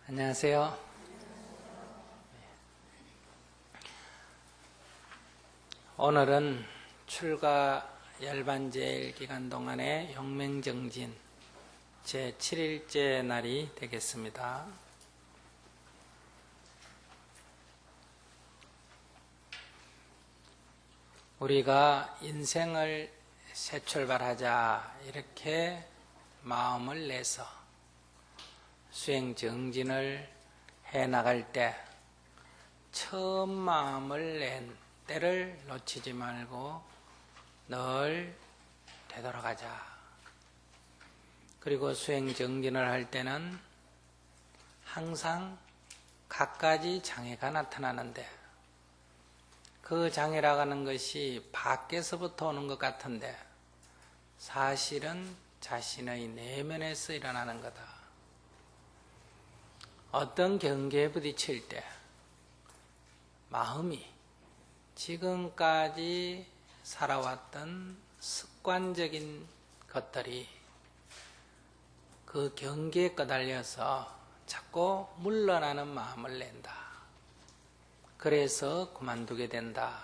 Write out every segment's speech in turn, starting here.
안녕하세요. 오늘은 출가 열반제일 기간 동안의 용맹정진 제7일째 날이 되겠습니다. 우리가 인생을 새 출발하자 이렇게 마음을 내서 수행 정진을 해나갈 때 처음 마음을 낸 때를 놓치지 말고 늘 되돌아가자. 그리고 수행 정진을 할 때는 항상 갖가지 장애가 나타나는데 그 장애라고 하는 것이 밖에서부터 오는 것 같은데 사실은 자신의 내면에서 일어나는 거다. 어떤 경계에 부딪힐 때 마음이 지금까지 살아왔던 습관적인 것들이 그 경계에 꺼달려서 자꾸 물러나는 마음을 낸다. 그래서 그만두게 된다.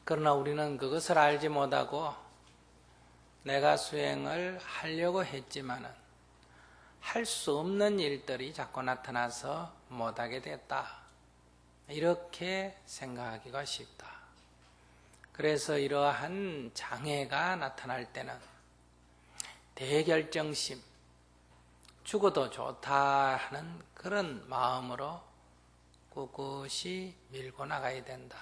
그러나 우리는 그것을 알지 못하고 내가 수행을 하려고 했지만은 할 수 없는 일들이 자꾸 나타나서 못하게 됐다. 이렇게 생각하기가 쉽다. 그래서 이러한 장애가 나타날 때는 대결정심, 죽어도 좋다 하는 그런 마음으로 꿋꿋이 밀고 나가야 된다.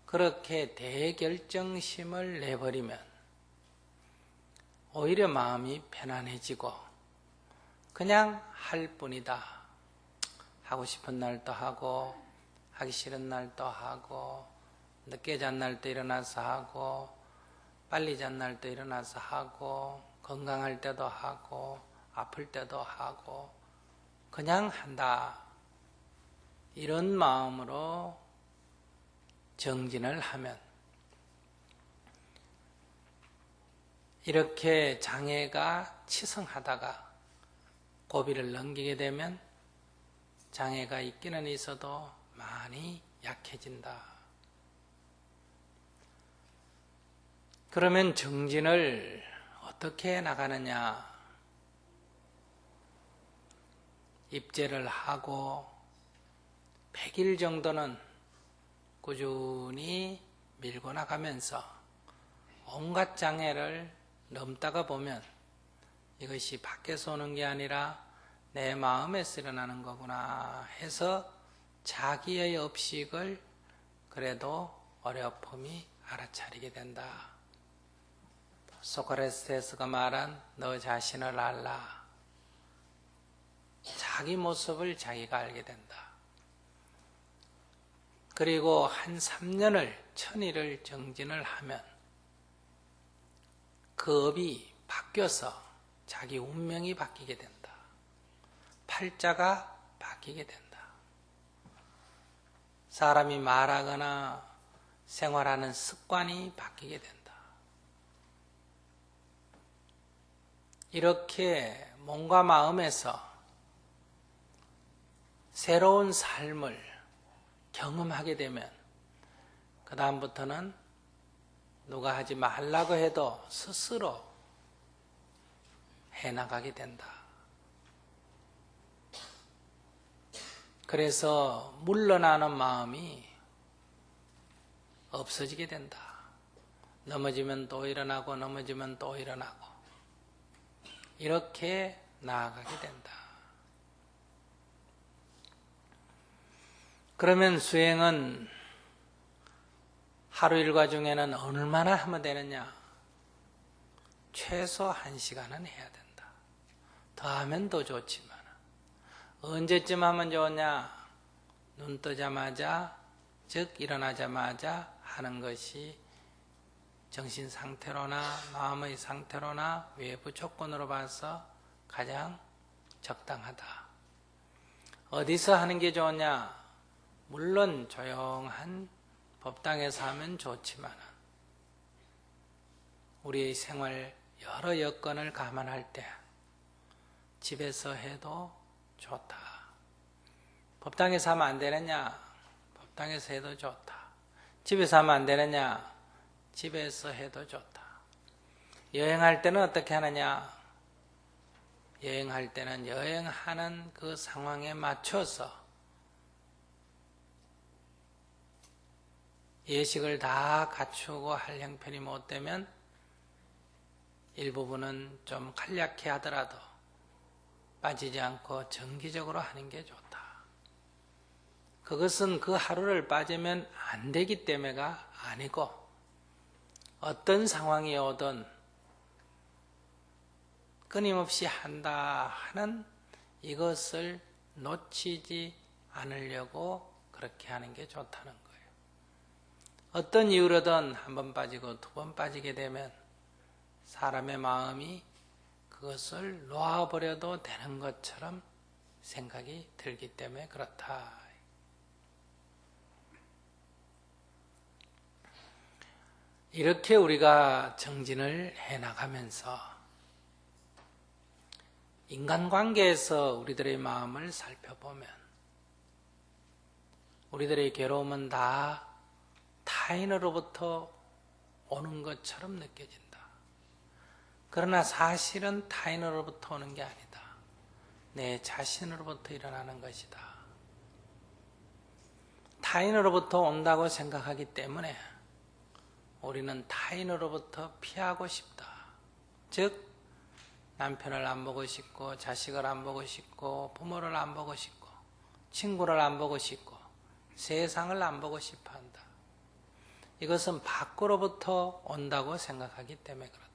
그렇게 대결정심을 내버리면 오히려 마음이 편안해지고 그냥 할 뿐이다. 하고 싶은 날도 하고 하기 싫은 날도 하고 늦게 잔 날도 일어나서 하고 빨리 잔 날도 일어나서 하고 건강할 때도 하고 아플 때도 하고 그냥 한다. 이런 마음으로 정진을 하면 이렇게 장애가 치성하다가 고비를 넘기게 되면 장애가 있기는 있어도 많이 약해진다. 그러면 정진을 어떻게 나가느냐? 입재를 하고 100일 정도는 꾸준히 밀고 나가면서 온갖 장애를 넘다가 보면 이것이 밖에서 오는 게 아니라 내 마음에서 일어나는 거구나 해서 자기의 업식을 그래도 어여쁨이 알아차리게 된다. 소크라테스가 말한 너 자신을 알라. 자기 모습을 자기가 알게 된다. 그리고 한 3년을 천일을 정진을 하면 그 업이 바뀌어서 자기 운명이 바뀌게 된다. 팔자가 바뀌게 된다. 사람이 말하거나 생활하는 습관이 바뀌게 된다. 이렇게 몸과 마음에서 새로운 삶을 경험하게 되면 그 다음부터는 누가 하지 말라고 해도 스스로 해나가게 된다. 그래서 물러나는 마음이 없어지게 된다. 넘어지면 또 일어나고 넘어지면 또 일어나고 이렇게 나아가게 된다. 그러면 수행은 하루 일과 중에는 얼마나 하면 되느냐? 최소 1시간은 해야 된다. 더 하면 더 좋지만 언제쯤 하면 좋으냐? 눈 뜨자마자, 즉 일어나자마자 하는 것이 정신 상태로나 마음의 상태로나 외부 조건으로 봐서 가장 적당하다. 어디서 하는 게 좋으냐? 물론 조용한 법당에서 하면 좋지만 우리의 생활 여러 여건을 감안할 때 집에서 해도 좋다. 법당에서 하면 안 되느냐? 법당에서 해도 좋다. 집에서 하면 안 되느냐? 집에서 해도 좋다. 여행할 때는 어떻게 하느냐? 여행할 때는 여행하는 그 상황에 맞춰서 예식을 다 갖추고 할 형편이 못 되면 일부분은 좀 간략히 하더라도 빠지지 않고 정기적으로 하는 게 좋다. 그것은 그 하루를 빠지면 안 되기 때문에가 아니고 어떤 상황이 오든 끊임없이 한다 하는 이것을 놓치지 않으려고 그렇게 하는 게 좋다는 거예요. 어떤 이유로든 한 번 빠지고 두 번 빠지게 되면 사람의 마음이 그것을 놓아버려도 되는 것처럼 생각이 들기 때문에 그렇다. 이렇게 우리가 정진을 해나가면서 인간관계에서 우리들의 마음을 살펴보면 우리들의 괴로움은 다 타인으로부터 오는 것처럼 느껴진다. 그러나 사실은 타인으로부터 오는 게 아니다. 내 자신으로부터 일어나는 것이다. 타인으로부터 온다고 생각하기 때문에 우리는 타인으로부터 피하고 싶다. 즉 남편을 안 보고 싶고 자식을 안 보고 싶고 부모를 안 보고 싶고 친구를 안 보고 싶고 세상을 안 보고 싶어 한다. 이것은 밖으로부터 온다고 생각하기 때문에 그렇다.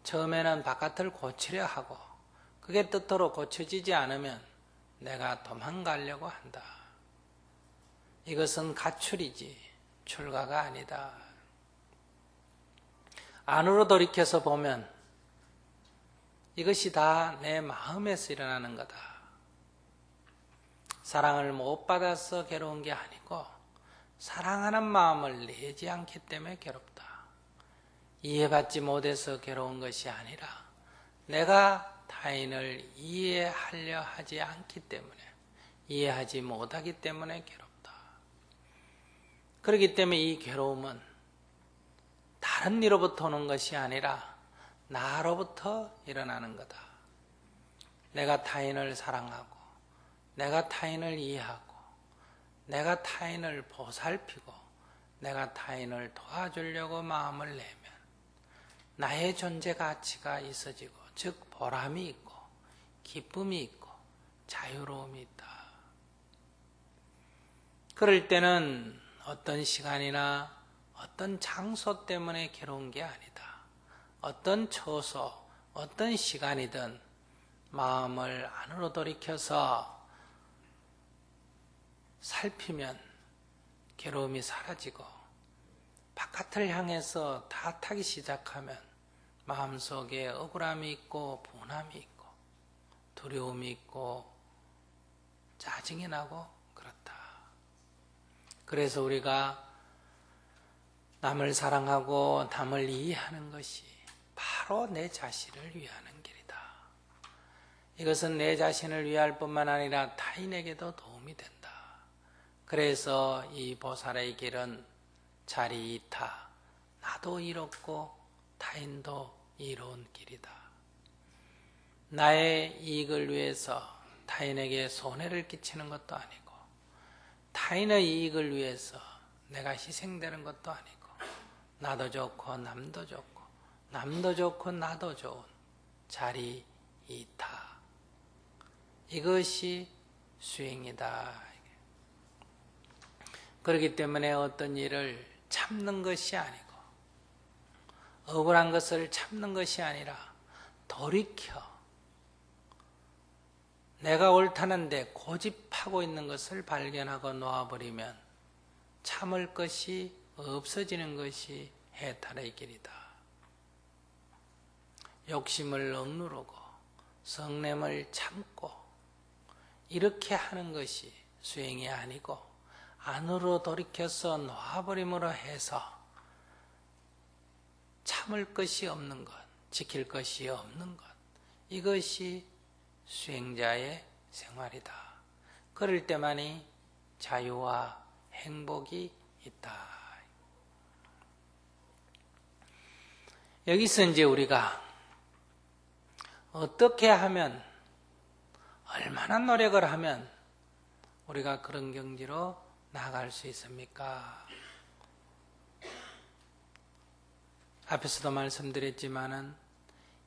처음에는 바깥을 고치려 하고 그게 뜻대로 고쳐지지 않으면 내가 도망가려고 한다. 이것은 가출이지 출가가 아니다. 안으로 돌이켜서 보면 이것이 다 내 마음에서 일어나는 거다. 사랑을 못 받아서 괴로운 게 아니고 사랑하는 마음을 내지 않기 때문에 괴롭다. 이해받지 못해서 괴로운 것이 아니라 내가 타인을 이해하려 하지 않기 때문에 이해하지 못하기 때문에 괴롭다. 그렇기 때문에 이 괴로움은 다른 이로부터 오는 것이 아니라 나로부터 일어나는 거다. 내가 타인을 사랑하고 내가 타인을 이해하고 내가 타인을 보살피고 내가 타인을 도와주려고 마음을 내면 나의 존재 가치가 있어지고 즉 보람이 있고 기쁨이 있고 자유로움이 있다. 그럴 때는 어떤 시간이나 어떤 장소 때문에 괴로운 게 아니다. 어떤 처소, 어떤 시간이든 마음을 안으로 돌이켜서 살피면 괴로움이 사라지고 바깥을 향해서 다 타기 시작하면 마음속에 억울함이 있고 분함이 있고 두려움이 있고 짜증이 나고 그렇다. 그래서 우리가 남을 사랑하고 남을 이해하는 것이 바로 내 자신을 위하는 길이다. 이것은 내 자신을 위할 뿐만 아니라 타인에게도 도움이 된다. 그래서 이 보살의 길은 자리이타, 나도 이롭고 타인도 이로운 길이다. 나의 이익을 위해서 타인에게 손해를 끼치는 것도 아니고 타인의 이익을 위해서 내가 희생되는 것도 아니고 나도 좋고 남도 좋고 남도 좋고 나도 좋은 자리이타. 이것이 수행이다. 그렇기 때문에 어떤 일을 참는 것이 아니고 억울한 것을 참는 것이 아니라 돌이켜 내가 옳다는데 고집하고 있는 것을 발견하고 놓아버리면 참을 것이 없어지는 것이 해탈의 길이다. 욕심을 억누르고 성냄을 참고 이렇게 하는 것이 수행이 아니고 안으로 돌이켜서 놓아버림으로 해서 참을 것이 없는 것, 지킬 것이 없는 것, 이것이 수행자의 생활이다. 그럴 때만이 자유와 행복이 있다. 여기서 이제 우리가 어떻게 하면, 얼마나 노력을 하면 우리가 그런 경지로 나아갈 수 있습니까? 앞에서도 말씀드렸지만은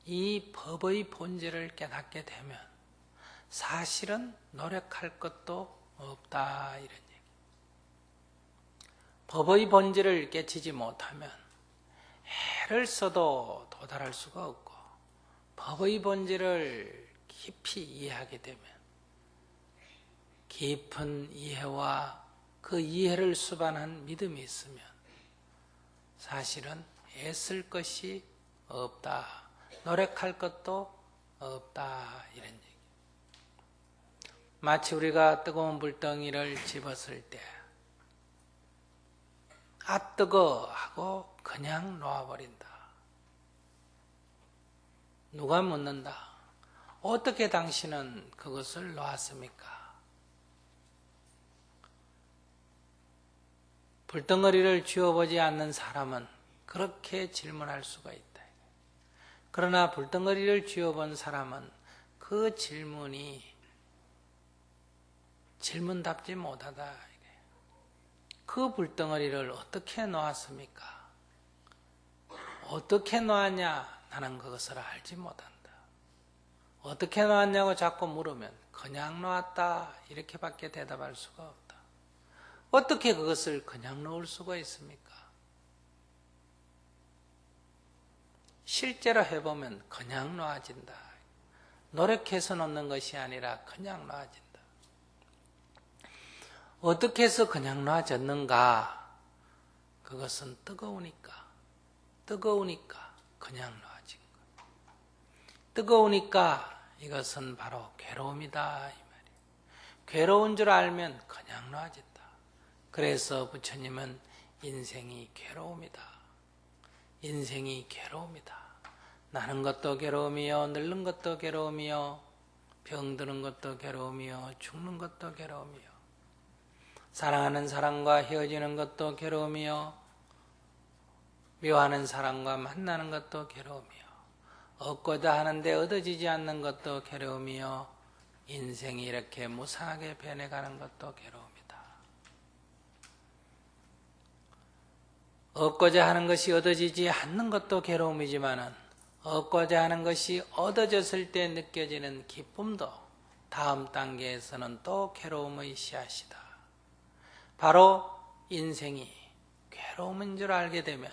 이 법의 본질을 깨닫게 되면 사실은 노력할 것도 없다, 이런 얘기. 법의 본질을 깨치지 못하면 애를 써도 도달할 수가 없고, 법의 본질을 깊이 이해하게 되면 깊은 이해와 그 이해를 수반한 믿음이 있으면 사실은 애쓸 것이 없다, 노력할 것도 없다, 이런 얘기. 마치 우리가 뜨거운 불덩이를 집었을 때 아 뜨거 하고 그냥 놓아버린다. 누가 묻는다. 어떻게 당신은 그것을 놓았습니까? 불덩어리를 쥐어보지 않는 사람은 그렇게 질문할 수가 있다. 그러나 불덩어리를 쥐어본 사람은 그 질문이 질문답지 못하다. 그 불덩어리를 어떻게 놓았습니까? 어떻게 놓았냐? 나는 그것을 알지 못한다. 어떻게 놓았냐고 자꾸 물으면 그냥 놓았다, 이렇게밖에 대답할 수가 없다. 어떻게 그것을 그냥 놓을 수가 있습니까? 실제로 해보면 그냥 놓아진다. 노력해서 놓는 것이 아니라 그냥 놓아진다. 어떻게 해서 그냥 놓아졌는가? 그것은 뜨거우니까 그냥 놓아진 것. 뜨거우니까 이것은 바로 괴로움이다, 이 말이에요. 괴로운 줄 알면 그냥 놓아진다. 그래서 부처님은 인생이 괴로움이다. 인생이 괴로움이다. 나는 것도 괴로움이요, 늙는 것도 괴로움이요, 병드는 것도 괴로움이요, 죽는 것도 괴로움이요, 사랑하는 사람과 헤어지는 것도 괴로움이요, 묘하는 사람과 만나는 것도 괴로움이요, 얻고자 하는데 얻어지지 않는 것도 괴로움이요, 인생이 이렇게 무상하게 변해가는 것도 괴로움이다. 얻고자 하는 것이 얻어지지 않는 것도 괴로움이지만은 얻고자 하는 것이 얻어졌을 때 느껴지는 기쁨도 다음 단계에서는 또 괴로움의 씨앗이다. 바로 인생이 괴로움인 줄 알게 되면,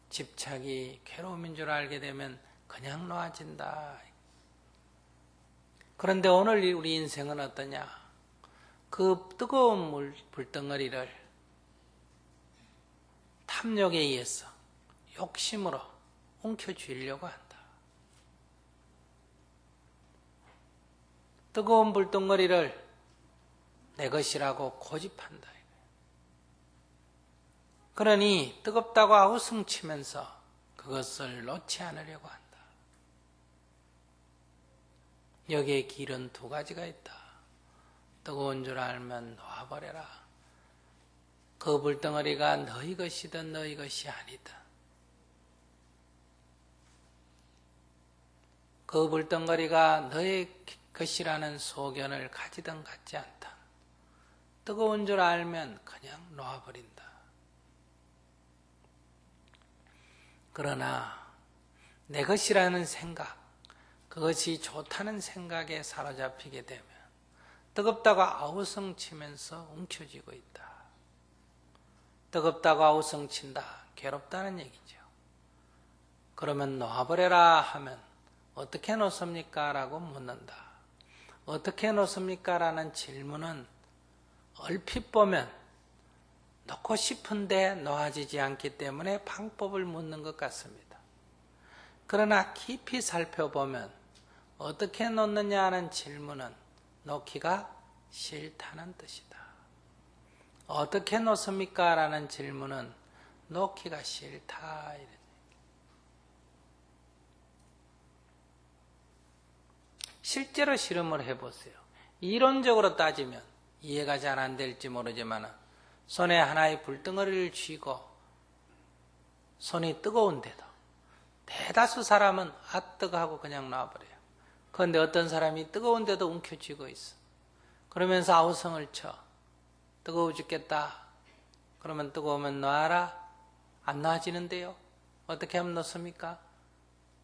집착이 괴로움인 줄 알게 되면 그냥 놓아진다. 그런데 오늘 우리 인생은 어떠냐? 그 뜨거운 불덩어리를 탐욕에 의해서 욕심으로 움켜쥐려고 한다. 뜨거운 불덩어리를 내 것이라고 고집한다. 그러니 뜨겁다고 아우성치면서 그것을 놓지 않으려고 한다. 여기에 길은 두 가지가 있다. 뜨거운 줄 알면 놓아버려라. 그 불덩어리가 너희 것이든 너희 것이 아니든, 그 불덩어리가 너희 것이라는 소견을 가지든 갖지 않든 뜨거운 줄 알면 그냥 놓아버린다. 그러나 내 것이라는 생각, 그것이 좋다는 생각에 사로잡히게 되면 뜨겁다고 아우성치면서 움켜쥐고 있다. 뜨겁다고 아우성친다, 괴롭다는 얘기죠. 그러면 놓아버려라 하면 어떻게 놓습니까? 라고 묻는다. 어떻게 놓습니까? 라는 질문은 얼핏 보면 놓고 싶은데 놓아지지 않기 때문에 방법을 묻는 것 같습니다. 그러나 깊이 살펴보면 어떻게 놓느냐 하는 질문은 놓기가 싫다는 뜻이다. 어떻게 놓습니까? 라는 질문은 놓기가 싫다, 이런. 실제로 실험을 해보세요. 이론적으로 따지면 이해가 잘 안 될지 모르지만 손에 하나의 불덩어리를 쥐고 손이 뜨거운데도 대다수 사람은 뜨거 하고 그냥 놔버려요. 그런데 어떤 사람이 뜨거운데도 움켜쥐고 있어. 그러면서 아우성을 쳐. 뜨거워 죽겠다. 그러면 뜨거우면 놔라. 안 놔지는데요. 어떻게 하면 놓습니까?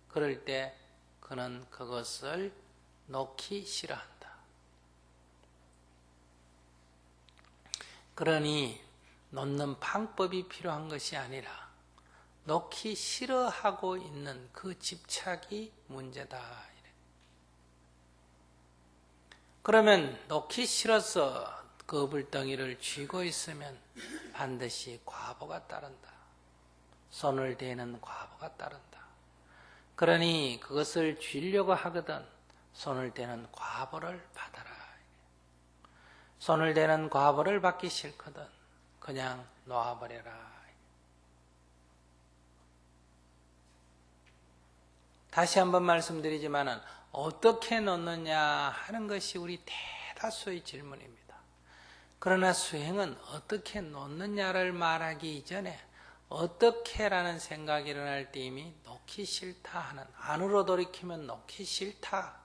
그럴 때 그는 그것을 놓기 싫어한다. 그러니 놓는 방법이 필요한 것이 아니라 놓기 싫어하고 있는 그 집착이 문제다. 그러면 놓기 싫어서 그 불덩이를 쥐고 있으면 반드시 과보가 따른다. 손을 대는 과보가 따른다. 그러니 그것을 쥐려고 하거든 손을 대는 과보를 받아라. 손을 대는 과보를 받기 싫거든 그냥 놓아버려라. 다시 한번 말씀드리지만 어떻게 놓느냐 하는 것이 우리 대다수의 질문입니다. 그러나 수행은 어떻게 놓느냐를 말하기 이전에 어떻게라는 생각이 일어날 때 이미 놓기 싫다 하는, 안으로 돌이키면 놓기 싫다,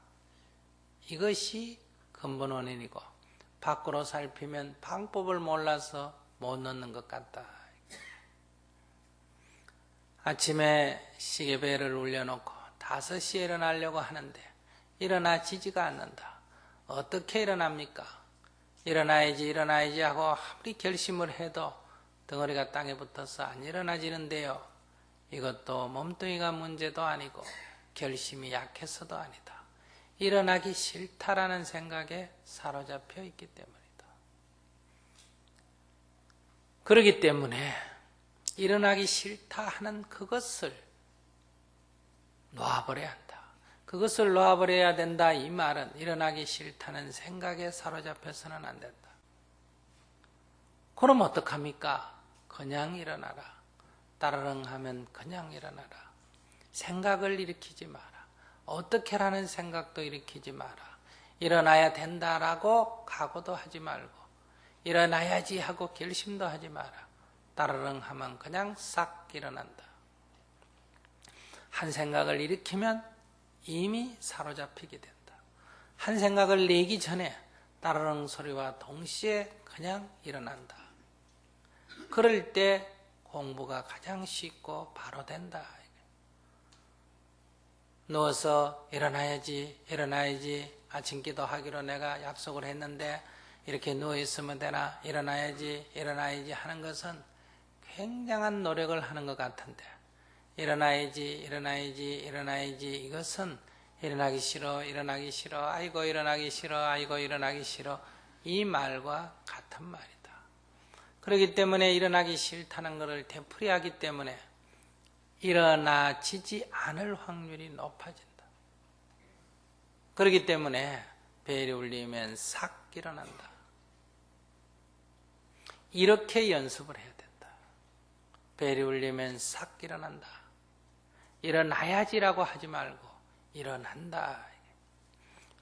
이것이 근본 원인이고 밖으로 살피면 방법을 몰라서 못 놓는 것 같다. 아침에 시계벨을 울려놓고 5시에 일어나려고 하는데 일어나지지가 않는다. 어떻게 일어납니까? 일어나야지 하고 아무리 결심을 해도 덩어리가 땅에 붙어서 안 일어나지는데요. 이것도 몸뚱이가 문제도 아니고 결심이 약해서도 아니다. 일어나기 싫다라는 생각에 사로잡혀 있기 때문이다. 그렇기 때문에 일어나기 싫다 하는 그것을 놓아버려야 한다. 그것을 놓아버려야 된다. 이 말은 일어나기 싫다는 생각에 사로잡혀서는 안 된다. 그럼 어떡합니까? 그냥 일어나라. 따르릉 하면 그냥 일어나라. 생각을 일으키지 마라. 어떻게라는 생각도 일으키지 마라. 일어나야 된다라고 각오도 하지 말고 일어나야지 하고 결심도 하지 마라. 따르릉 하면 그냥 싹 일어난다. 한 생각을 일으키면 이미 사로잡히게 된다. 한 생각을 내기 전에 따르릉 소리와 동시에 그냥 일어난다. 그럴 때 공부가 가장 쉽고 바로 된다. 누워서 일어나야지 아침기도 하기로 내가 약속을 했는데 이렇게 누워있으면 되나, 일어나야지 하는 것은 굉장한 노력을 하는 것 같은데, 일어나야지 이것은 일어나기 싫어 아이고 일어나기 싫어 이 말과 같은 말이다. 그렇기 때문에 일어나기 싫다는 것을 되풀이하기 때문에 일어나지지 않을 확률이 높아진다. 그렇기 때문에 벨이 울리면 싹 일어난다. 이렇게 연습을 해야 된다. 벨이 울리면 싹 일어난다. 일어나야지라고 하지 말고 일어난다.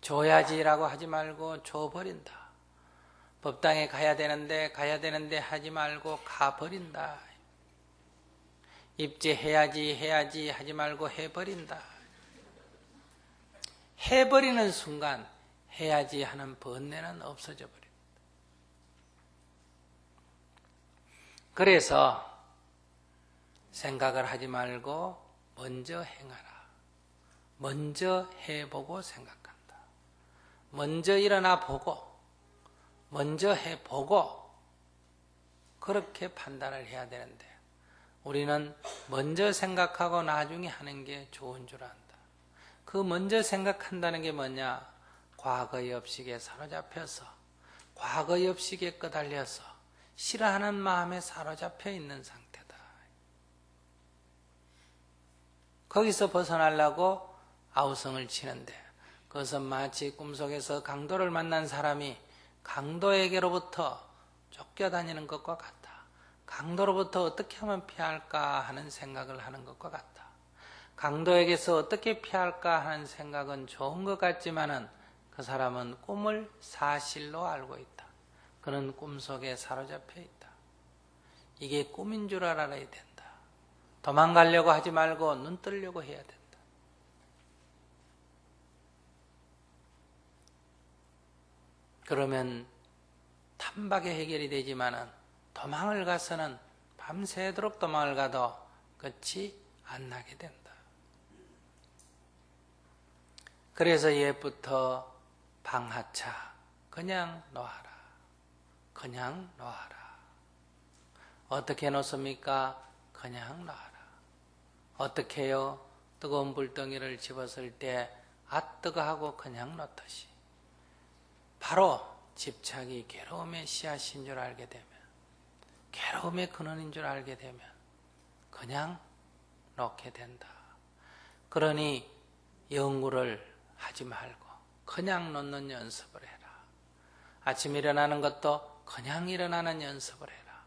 줘야지라고 하지 말고 줘버린다. 법당에 가야 되는데 하지 말고 가버린다. 입제해야지 하지 말고 해버린다. 해버리는 순간 해야지 하는 번뇌는 없어져 버립니다. 그래서 생각을 하지 말고 먼저 행하라. 먼저 해보고 생각한다. 먼저 일어나 보고 먼저 해보고 그렇게 판단을 해야 되는데 우리는 먼저 생각하고 나중에 하는 게 좋은 줄 안다. 그 먼저 생각한다는 게 뭐냐? 과거의 업식에 사로잡혀서 과거의 업식에 끄달려서 싫어하는 마음에 사로잡혀 있는 상태다. 거기서 벗어나려고 아우성을 치는데 그것은 마치 꿈속에서 강도를 만난 사람이 강도에게로부터 쫓겨다니는 것과 같다. 강도로부터 어떻게 하면 피할까 하는 생각을 하는 것과 같다. 강도에게서 어떻게 피할까 하는 생각은 좋은 것 같지만은 그 사람은 꿈을 사실로 알고 있다. 그는 꿈속에 사로잡혀 있다. 이게 꿈인 줄 알아야 된다. 도망가려고 하지 말고 눈 뜨려고 해야 된다. 그러면 단박에 해결이 되지만은 도망을 가서는 밤새도록 도망을 가도 끝이 안 나게 된다. 그래서 옛부터 방하차 그냥 놓아라. 그냥 놓아라. 어떻게 놓습니까? 그냥 놔라. 어떻게 해요? 뜨거운 불덩이를 집었을 때 뜨거 하고 그냥 놓듯이 바로 집착이 괴로움의 씨앗인 줄 알게 되면, 괴로움의 근원인 줄 알게 되면 그냥 놓게 된다. 그러니 연구를 하지 말고 그냥 놓는 연습을 해라. 아침 일어나는 것도 그냥 일어나는 연습을 해라.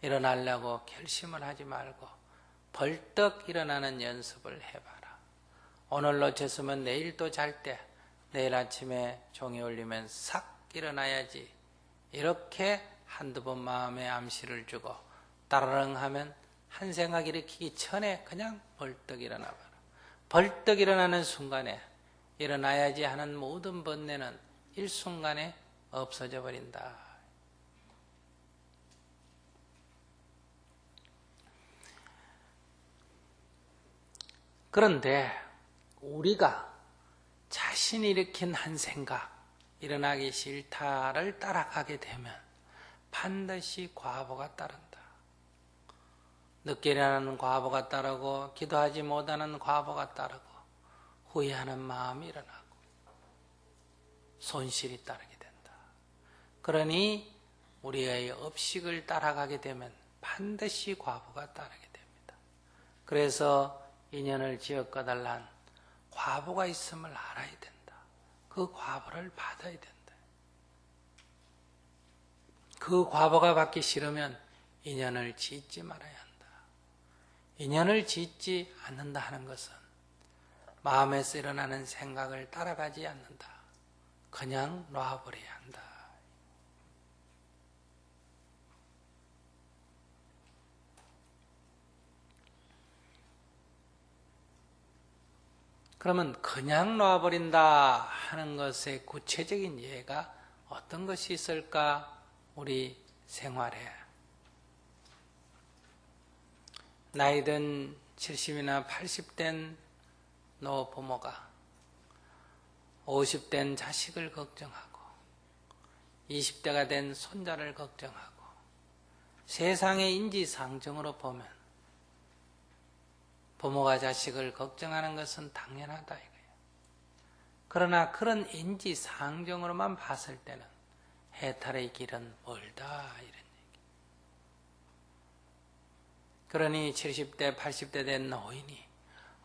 일어나려고 결심을 하지 말고 벌떡 일어나는 연습을 해봐라. 오늘 놓쳤으면 내일 또 잘 때 내일 아침에 종이 울리면 싹 일어나야지. 이렇게 한두 번 마음에 암시를 주고 따르릉 하면 한 생각 일으키기 전에 그냥 벌떡 일어나봐라. 벌떡 일어나는 순간에 일어나야지 하는 모든 번뇌는 일순간에 없어져 버린다. 그런데 우리가 자신이 일으킨 한 생각, 일어나기 싫다를 따라가게 되면 반드시 과보가 따른다. 늦게 일어나는 과보가 따르고 기도하지 못하는 과보가 따르고 후회하는 마음이 일어나고 손실이 따르게 된다. 그러니 우리의 업식을 따라가게 되면 반드시 과보가 따르게 됩니다. 그래서 인연을 지어꺼달란 과보가 있음을 알아야 된다. 그 과보를 받아야 된다. 그 과보가 받기 싫으면 인연을 짓지 말아야 한다. 인연을 짓지 않는다 하는 것은 마음에서 일어나는 생각을 따라가지 않는다. 그냥 놔버려야 한다. 그러면 그냥 놔버린다 하는 것의 구체적인 예가 어떤 것이 있을까? 우리 생활에 나이든 70이나 80된 노부모가 50된 자식을 걱정하고 20대가 된 손자를 걱정하고 세상의 인지상정으로 보면 부모가 자식을 걱정하는 것은 당연하다 이거예요. 그러나 그런 인지상정으로만 봤을 때는 해탈의 길은 멀다 이런 얘기. 그러니 70대 80대 된 노인이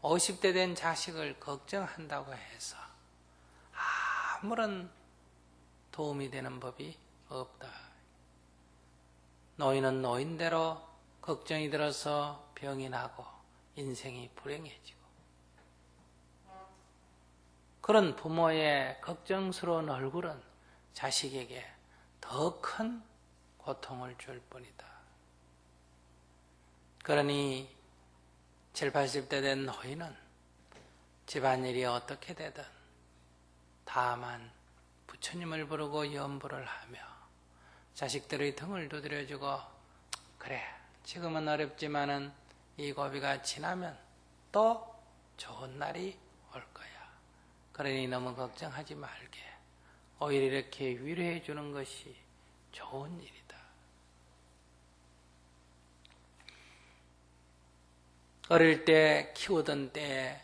50대 된 자식을 걱정한다고 해서 아무런 도움이 되는 법이 없다. 노인은 노인대로 걱정이 들어서 병이 나고 인생이 불행해지고 그런 부모의 걱정스러운 얼굴은 자식에게 더 큰 고통을 줄 뿐이다. 그러니 70, 80대 된 노인은 집안일이 어떻게 되든 다만 부처님을 부르고 염불을 하며 자식들의 등을 두드려주고 그래 지금은 어렵지만은 이 고비가 지나면 또 좋은 날이 올 거야. 그러니 너무 걱정하지 말게. 오히려 이렇게 위로해 주는 것이 좋은 일이다. 어릴 때 키우던 때에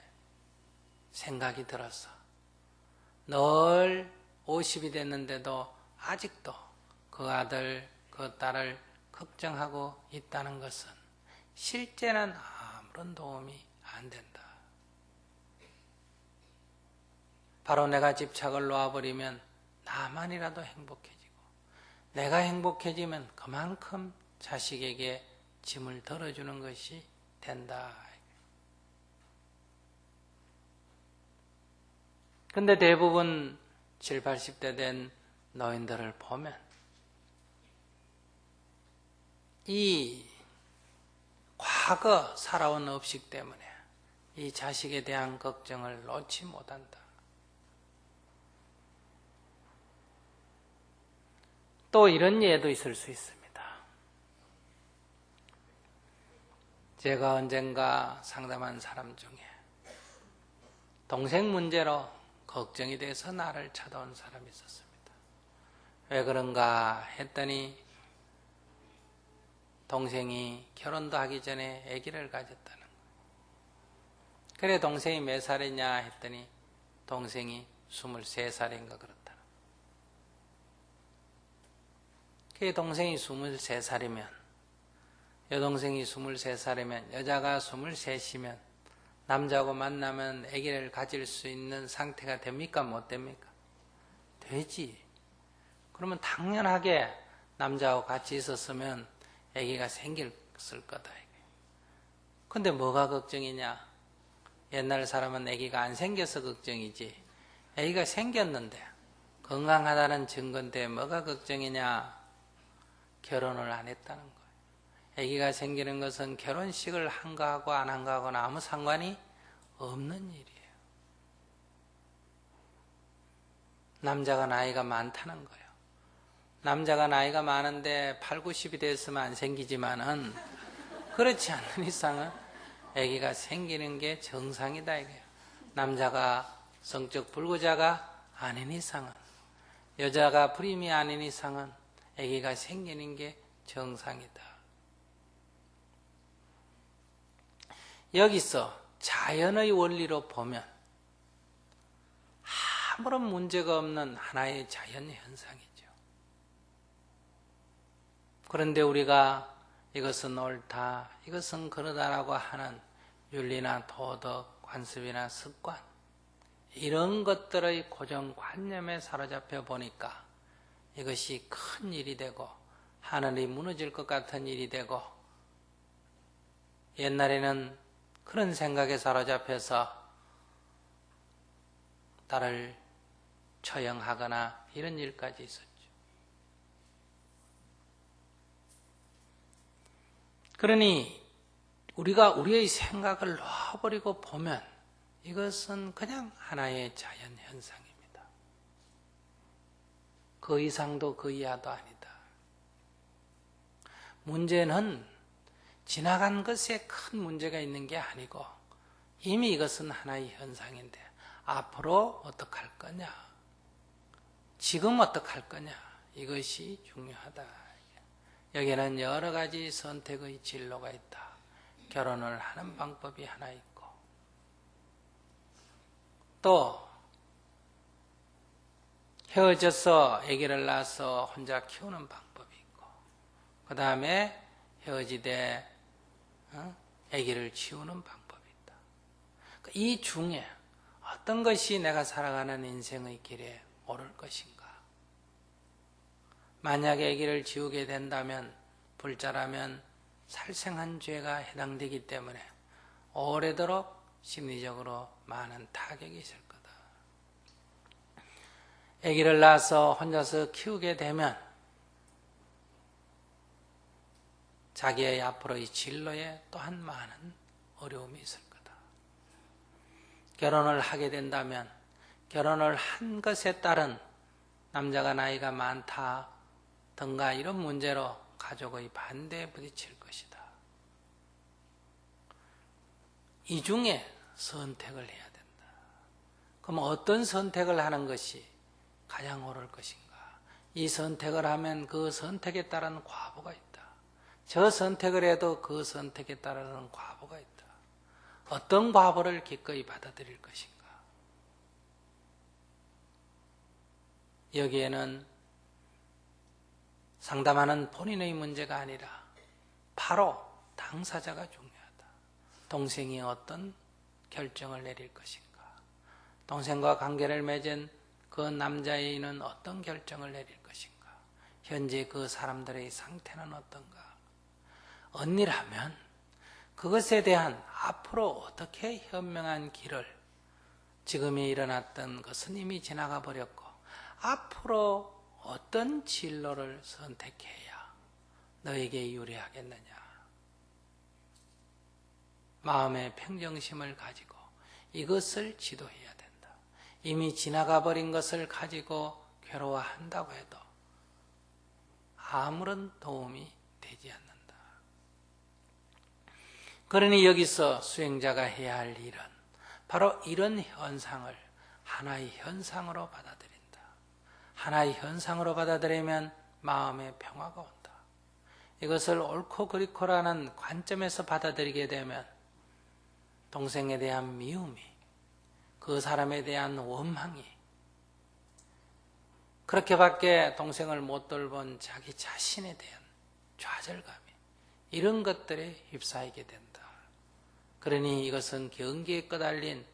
생각이 들어서 늘 50이 됐는데도 아직도 그 아들, 그 딸을 걱정하고 있다는 것은 실제는 아무런 도움이 안 된다. 바로 내가 집착을 놓아버리면 나만이라도 행복해지고 내가 행복해지면 그만큼 자식에게 짐을 덜어주는 것이 된다. 근데 대부분 7, 80대 된 노인들을 보면 이 과거 살아온 업식 때문에 이 자식에 대한 걱정을 놓지 못한다. 또 이런 예도 있을 수 있습니다. 제가 언젠가 상담한 사람 중에 동생 문제로 걱정이 돼서 나를 찾아온 사람이 있었습니다. 왜 그런가 했더니 동생이 결혼도 하기 전에 아기를 가졌다는 거예요. 그래 동생이 몇 살이냐 했더니 동생이 23살인가 그렇다는 거예요. 그 동생이 23살이면 여동생이 23살이면 여자가 23이면 남자하고 만나면 아기를 가질 수 있는 상태가 됩니까? 못 됩니까? 되지. 그러면 당연하게 남자하고 같이 있었으면 아기가 생겼을 거다. 근데 뭐가 걱정이냐? 옛날 사람은 아기가 안 생겨서 걱정이지 아기가 생겼는데 건강하다는 증거인데 뭐가 걱정이냐? 결혼을 안 했다는 거예요. 아기가 생기는 것은 결혼식을 한 거하고 안 한 거하고는 아무 상관이 없는 일이에요. 남자가 나이가 많다는 거예요. 남자가 나이가 많은데 8, 90이 됐으면 안 생기지만은 그렇지 않는 이상은 아기가 생기는 게 정상이다 이거예요. 남자가 성적 불구자가 아닌 이상은 여자가 불임이 아닌 이상은 아기가 생기는 게 정상이다. 여기서 자연의 원리로 보면 아무런 문제가 없는 하나의 자연 현상이죠. 그런데 우리가 이것은 옳다, 이것은 그러다라고 하는 윤리나 도덕, 관습이나 습관 이런 것들의 고정관념에 사로잡혀 보니까 이것이 큰 일이 되고 하늘이 무너질 것 같은 일이 되고 옛날에는 그런 생각에 사로잡혀서 딸을 처형하거나 이런 일까지 있었죠. 그러니 우리가 우리의 생각을 놔버리고 보면 이것은 그냥 하나의 자연현상입니다. 그 이상도 그 이하도 아니다. 문제는 지나간 것에 큰 문제가 있는 게 아니고 이미 이것은 하나의 현상인데 앞으로 어떻게 할 거냐, 지금 어떻게 할 거냐, 이것이 중요하다. 여기에는 여러 가지 선택의 진로가 있다. 결혼을 하는 방법이 하나 있고 또 헤어져서 아기를 낳아서 혼자 키우는 방법이 있고 그 다음에 헤어지되 아기를 키우는 방법이 있다. 이 중에 어떤 것이 내가 살아가는 인생의 길에 옳을 것인가? 만약에 아기를 지우게 된다면 불자라면 살생한 죄가 해당되기 때문에 오래도록 심리적으로 많은 타격이 있을 거다. 아기를 낳아서 혼자서 키우게 되면 자기의 앞으로의 진로에 또한 많은 어려움이 있을 거다. 결혼을 하게 된다면 결혼을 한 것에 따른 남자가 나이가 많다든가 이런 문제로 가족의 반대에 부딪힐 것이다. 이 중에 선택을 해야 된다. 그럼 어떤 선택을 하는 것이 가장 옳을 것인가? 이 선택을 하면 그 선택에 따른 과보가 있다. 저 선택을 해도 그 선택에 따르는 과보가 있다. 어떤 과보를 기꺼이 받아들일 것인가? 여기에는 상담하는 본인의 문제가 아니라 바로 당사자가 중요하다. 동생이 어떤 결정을 내릴 것인가? 동생과 관계를 맺은 그 남자애인은 어떤 결정을 내릴 것인가? 현재 그 사람들의 상태는 어떤가? 언니라면 그것에 대한 앞으로 어떻게 현명한 길을 지금이 일어났던 것은 이미 지나가 버렸고 앞으로 어떤 진로를 선택해야 너에게 유리하겠느냐. 마음의 평정심을 가지고 이것을 지도해야 된다. 이미 지나가 버린 것을 가지고 괴로워한다고 해도 아무런 도움이 되지 않는다. 그러니 여기서 수행자가 해야 할 일은 바로 이런 현상을 하나의 현상으로 받아들인다. 하나의 현상으로 받아들이면 마음의 평화가 온다. 이것을 옳고 그리고라는 관점에서 받아들이게 되면 동생에 대한 미움이, 그 사람에 대한 원망이, 그렇게밖에 동생을 못 돌본 자기 자신에 대한 좌절감이, 이런 것들에 휩싸이게 된다. 그러니 이것은 경계에 끄달린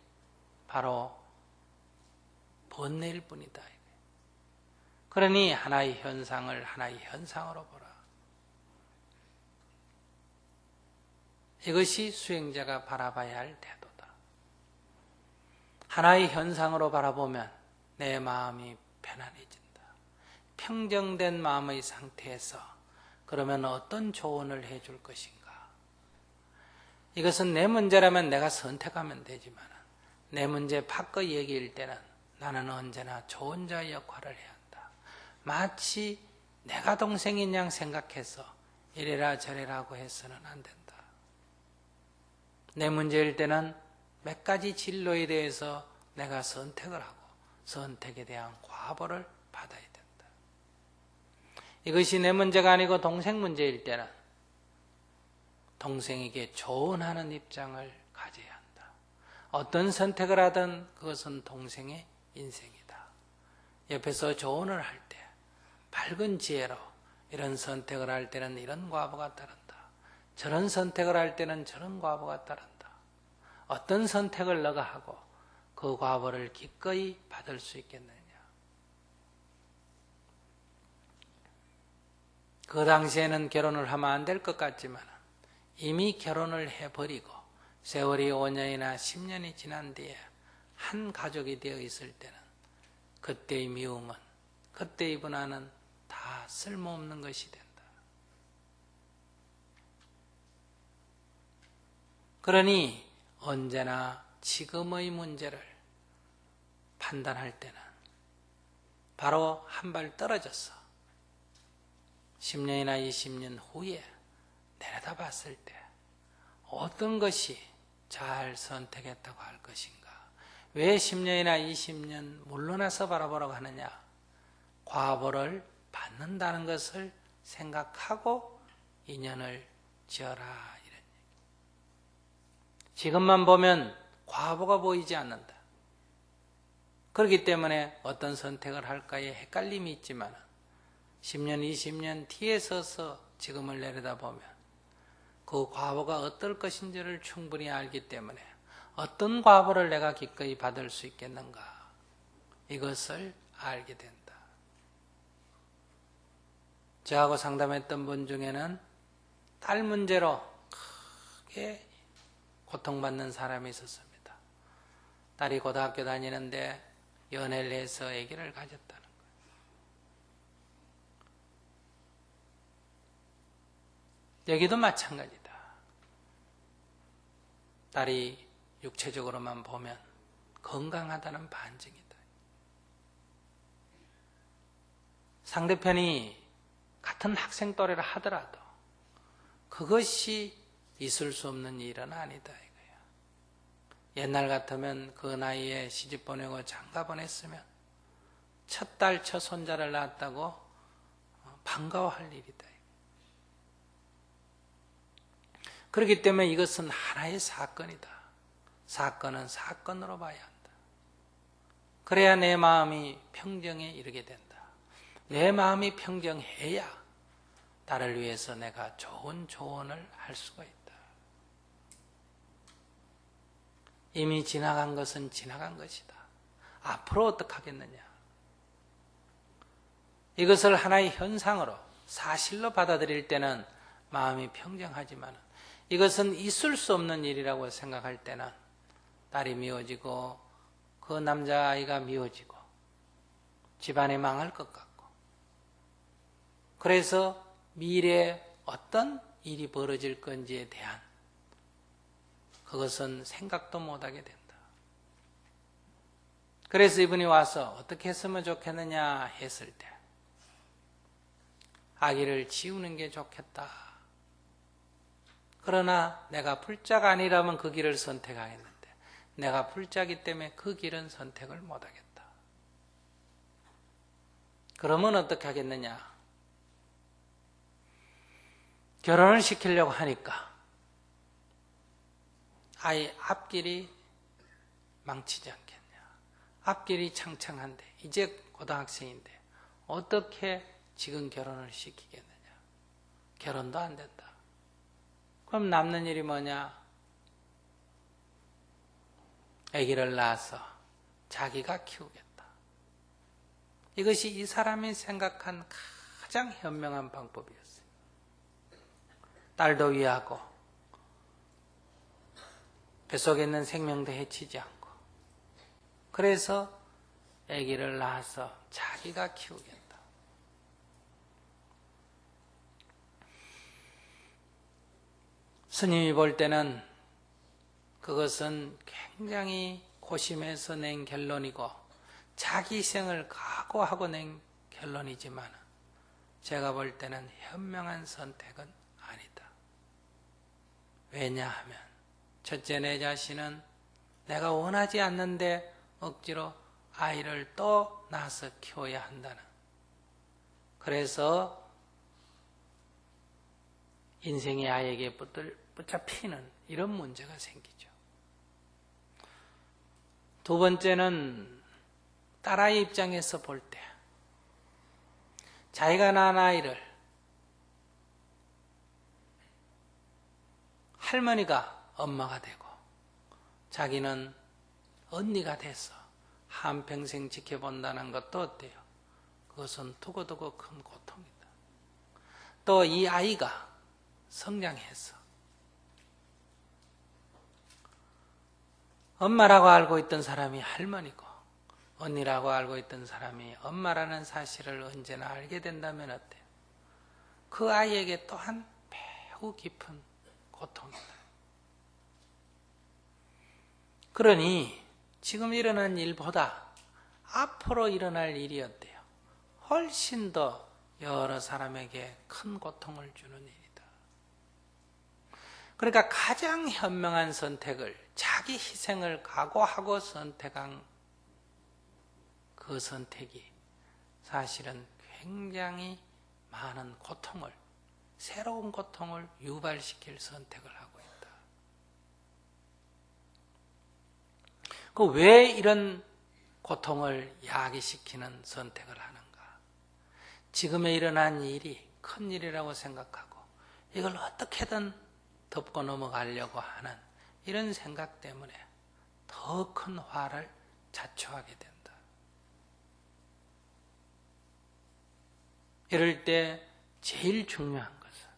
바로 번뇌일 뿐이다. 그러니 하나의 현상을 하나의 현상으로 보라. 이것이 수행자가 바라봐야 할 태도다. 하나의 현상으로 바라보면 내 마음이 편안해진다. 평정된 마음의 상태에서 그러면 어떤 조언을 해줄 것인가? 이것은 내 문제라면 내가 선택하면 되지만 내 문제 바꿔 얘기일 때는 나는 언제나 조언자 역할을 해야 한다. 마치 내가 동생인 양 생각해서 이래라 저래라고 해서는 안 된다. 내 문제일 때는 몇 가지 진로에 대해서 내가 선택을 하고 선택에 대한 과보를 받아야 된다. 이것이 내 문제가 아니고 동생 문제일 때는 동생에게 조언하는 입장을 가져야 한다. 어떤 선택을 하든 그것은 동생의 인생이다. 옆에서 조언을 할 때 밝은 지혜로 이런 선택을 할 때는 이런 과보가 따른다. 저런 선택을 할 때는 저런 과보가 따른다. 어떤 선택을 너가 하고 그 과보를 기꺼이 받을 수 있겠느냐. 그 당시에는 결혼을 하면 안 될 것 같지만 이미 결혼을 해버리고 세월이 5년이나 10년이 지난 뒤에 한 가족이 되어 있을 때는 그때의 미움은, 그때의 분한은 다 쓸모없는 것이 된다. 그러니 언제나 지금의 문제를 판단할 때는 바로 한 발 떨어져서 10년이나 20년 후에 내려다 봤을 때 어떤 것이 잘 선택했다고 할 것인가? 왜 10년이나 20년 물러나서 바라보라고 하느냐? 과보를 받는다는 것을 생각하고 인연을 지어라, 이런 얘기. 지금만 보면 과보가 보이지 않는다. 그렇기 때문에 어떤 선택을 할까에 헷갈림이 있지만 10년, 20년 뒤에 서서 지금을 내려다보면 그 과보가 어떨 것인지를 충분히 알기 때문에 어떤 과보를 내가 기꺼이 받을 수 있겠는가, 이것을 알게 된다. 저하고 상담했던 분 중에는 딸 문제로 크게 고통받는 사람이 있었습니다. 딸이 고등학교 다니는데 연애를 해서 아기를 가졌다는 거예요. 여기도 마찬가지다. 딸이 육체적으로만 보면 건강하다는 반증이다. 상대편이 같은 학생 또래라 하더라도 그것이 있을 수 없는 일은 아니다, 이거야. 옛날 같으면 그 나이에 시집 보내고 장가 보냈으면 첫 딸, 첫 손자를 낳았다고 반가워할 일이다. 그렇기 때문에 이것은 하나의 사건이다. 사건은 사건으로 봐야 한다. 그래야 내 마음이 평정에 이르게 된다. 내 마음이 평정해야 나를 위해서 내가 좋은 조언을 할 수가 있다. 이미 지나간 것은 지나간 것이다. 앞으로 어떻게 하겠느냐. 이것을 하나의 현상으로, 사실로 받아들일 때는 마음이 평정하지만 이것은 있을 수 없는 일이라고 생각할 때는 딸이 미워지고 그 그 남자아이가 미워지고 집안이 망할 것 같고, 그래서 미래에 어떤 일이 벌어질 건지에 대한 그것은 생각도 못하게 된다. 그래서 이분이 와서 어떻게 했으면 좋겠느냐 했을 때 아기를 지우는 게 좋겠다. 그러나 내가 불자가 아니라면 그 길을 선택하겠는데 내가 불자기 때문에 그 길은 선택을 못하겠다. 그러면 어떻게 하겠느냐? 결혼을 시키려고 하니까 아이 앞길이 망치지 않겠냐. 앞길이 창창한데 이제 고등학생인데 어떻게 지금 결혼을 시키겠느냐. 결혼도 안 된다. 그럼 남는 일이 뭐냐? 아기를 낳아서 자기가 키우겠다. 이것이 이 사람이 생각한 가장 현명한 방법이었어요. 딸도 위하고 뱃속에 있는 생명도 해치지 않고, 그래서 아기를 낳아서 자기가 키우겠다. 스님이 볼 때는 그것은 굉장히 고심해서 낸 결론이고 자기 희생을 각오하고 낸 결론이지만 제가 볼 때는 현명한 선택은 아니다. 왜냐하면 첫째, 내 자신은 내가 원하지 않는데 억지로 아이를 또 낳아서 키워야 한다는, 그래서 인생의 아이에게 붙잡히는 이런 문제가 생기죠. 두 번째는 딸아이 입장에서 볼 때 자기가 낳은 아이를 할머니가 엄마가 되고 자기는 언니가 돼서 한평생 지켜본다는 것도 어때요? 그것은 두고두고 큰 고통이다. 또 이 아이가 성장해서 엄마라고 알고 있던 사람이 할머니고 언니라고 알고 있던 사람이 엄마라는 사실을 언제나 알게 된다면 어때요? 그 아이에게 또한 매우 깊은 고통이다. 그러니 지금 일어난 일보다 앞으로 일어날 일이 어때요? 훨씬 더 여러 사람에게 큰 고통을 주는 일이다. 그러니까 가장 현명한 선택을, 자기 희생을 각오하고 선택한 그 선택이 사실은 굉장히 많은 고통을, 새로운 고통을 유발시킬 선택을 하고 있다. 왜 이런 고통을 야기시키는 선택을 하는가? 지금에 일어난 일이 큰 일이라고 생각하고 이걸 어떻게든 덮고 넘어가려고 하는 이런 생각 때문에 더 큰 화를 자초하게 된다. 이럴 때 제일 중요한 것은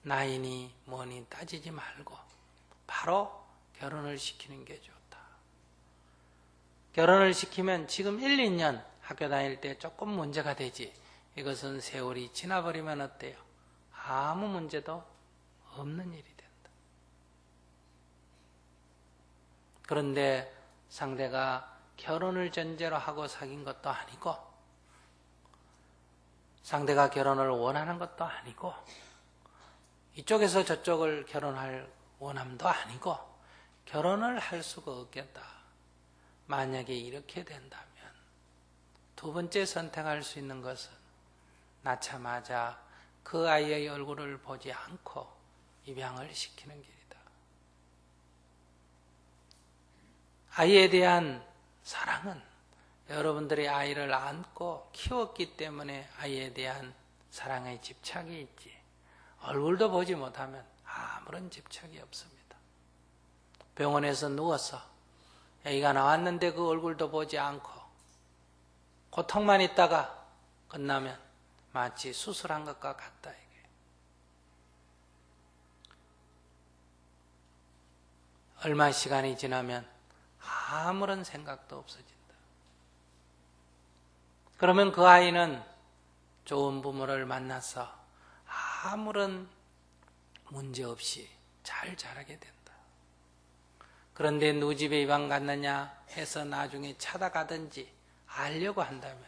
나이니 뭐니 따지지 말고 바로 결혼을 시키는 게 좋다. 결혼을 시키면 지금 1, 2년 학교 다닐 때 조금 문제가 되지, 이것은 세월이 지나버리면 어때요? 아무 문제도 없는 일이 된다. 그런데 상대가 결혼을 전제로 하고 사귄 것도 아니고 상대가 결혼을 원하는 것도 아니고 이쪽에서 저쪽을 결혼할 원함도 아니고 결혼을 할 수가 없겠다. 만약에 이렇게 된다면 두 번째 선택할 수 있는 것은 낳자마자 그 아이의 얼굴을 보지 않고 입양을 시키는 길이다. 아이에 대한 사랑은 여러분들이 아이를 안고 키웠기 때문에 아이에 대한 사랑의 집착이 있지, 얼굴도 보지 못하면 아무런 집착이 없습니다. 병원에서 누워서 아기가 나왔는데 그 얼굴도 보지 않고 고통만 있다가 끝나면 마치 수술한 것과 같다. 이게. 얼마 시간이 지나면 아무런 생각도 없어진다. 그러면 그 아이는 좋은 부모를 만나서 아무런 문제 없이 잘 자라게 된다. 그런데 누집에 이방 갔느냐 해서 나중에 찾아가든지 알려고 한다면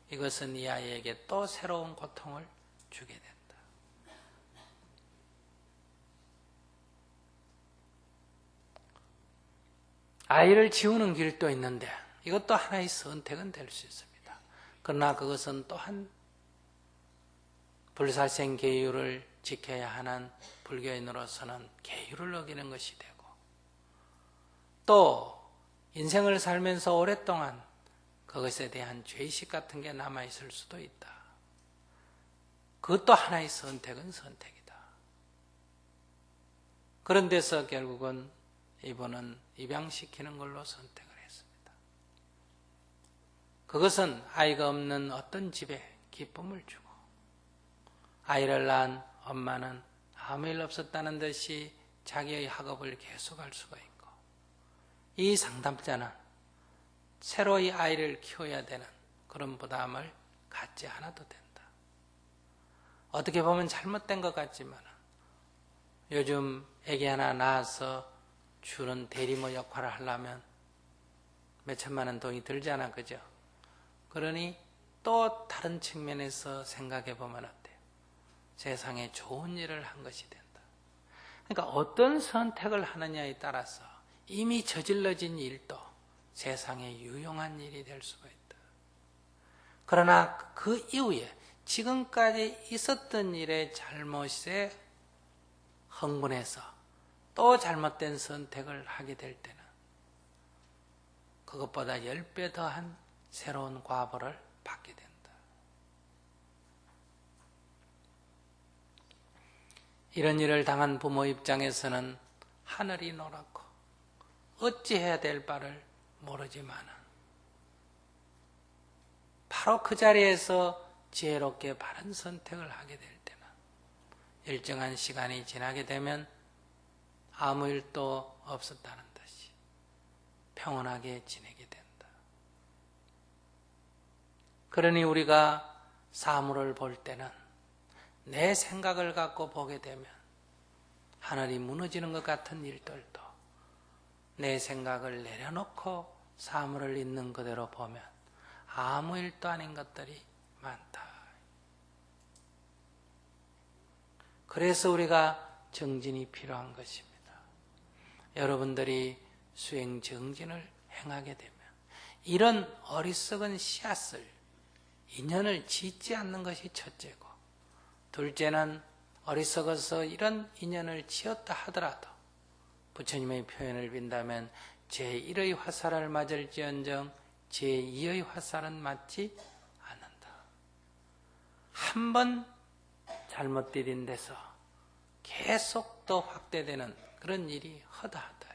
이것은 이 아이에게 또 새로운 고통을 주게 된다. 아이를 지우는 길도 있는데 이것도 하나의 선택은 될 수 있습니다. 그러나 그것은 또한 불사생 계율을 지켜야 하는 불교인으로서는 계율을 어기는 것이 되고, 또 인생을 살면서 오랫동안 그것에 대한 죄의식 같은 게 남아있을 수도 있다. 그것도 하나의 선택은 선택이다. 그런 데서 결국은 이분은 입양시키는 걸로 선택을 했습니다. 그것은 아이가 없는 어떤 집에 기쁨을 주고, 아이를 낳은 엄마는 아무 일 없었다는 듯이 자기의 학업을 계속할 수가 있고, 이 상담자는 새로이 아이를 키워야 되는 그런 부담을 갖지 않아도 된다. 어떻게 보면 잘못된 것 같지만 요즘 애기 하나 낳아서 주는 대리모 역할을 하려면 몇 천만 원 돈이 들잖아, 그죠? 그러니 또 다른 측면에서 생각해 보면 어때요? 세상에 좋은 일을 한 것이 된다. 그러니까 어떤 선택을 하느냐에 따라서 이미 저질러진 일도 세상에 유용한 일이 될 수가 있다. 그러나 그 이후에 지금까지 있었던 일의 잘못에 흥분해서 또 잘못된 선택을 하게 될 때는 그것보다 10배 더한 새로운 과보를 받게 된다. 이런 일을 당한 부모 입장에서는 하늘이 노랗고 어찌해야 될 바를 모르지만은 바로 그 자리에서 지혜롭게 바른 선택을 하게 될 때는 일정한 시간이 지나게 되면 아무 일도 없었다는 듯이 평온하게 지내게 된다. 그러니 우리가 사물을 볼 때는 내 생각을 갖고 보게 되면 하늘이 무너지는 것 같은 일들도 내 생각을 내려놓고 사물을 있는 그대로 보면 아무 일도 아닌 것들이 많다. 그래서 우리가 정진이 필요한 것입니다. 여러분들이 수행 정진을 행하게 되면 이런 어리석은 씨앗을, 인연을 짓지 않는 것이 첫째고, 둘째는 어리석어서 이런 인연을 지었다 하더라도 부처님의 표현을 빈다면 제1의 화살을 맞을지언정 제2의 화살은 맞지 않는다. 한 번 잘못 들인 데서 계속 또 확대되는 그런 일이 허다하다.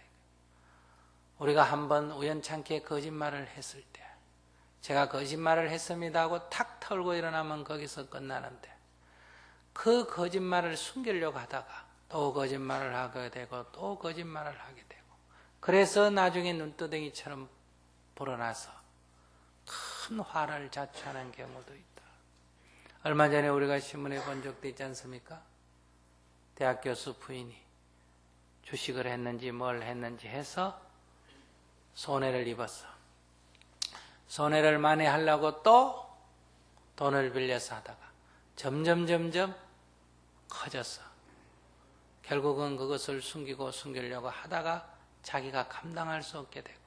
우리가 한 번 우연찮게 거짓말을 했을 때 제가 거짓말을 했습니다 하고 탁 털고 일어나면 거기서 끝나는데, 그 거짓말을 숨기려고 하다가 또 거짓말을 하게 되고 또 거짓말을 하게 되고, 그래서 나중에 눈두덩이처럼 불어나서 큰 화를 자초하는 경우도 있다. 얼마 전에 우리가 신문에 본 적도 있지 않습니까? 대학 교수 부인이 주식을 했는지 뭘 했는지 해서 손해를 입었어. 손해를 만회하려고 또 돈을 빌려서 하다가 점점 커졌어. 결국은 그것을 숨기려고 하다가 자기가 감당할 수 없게 되고,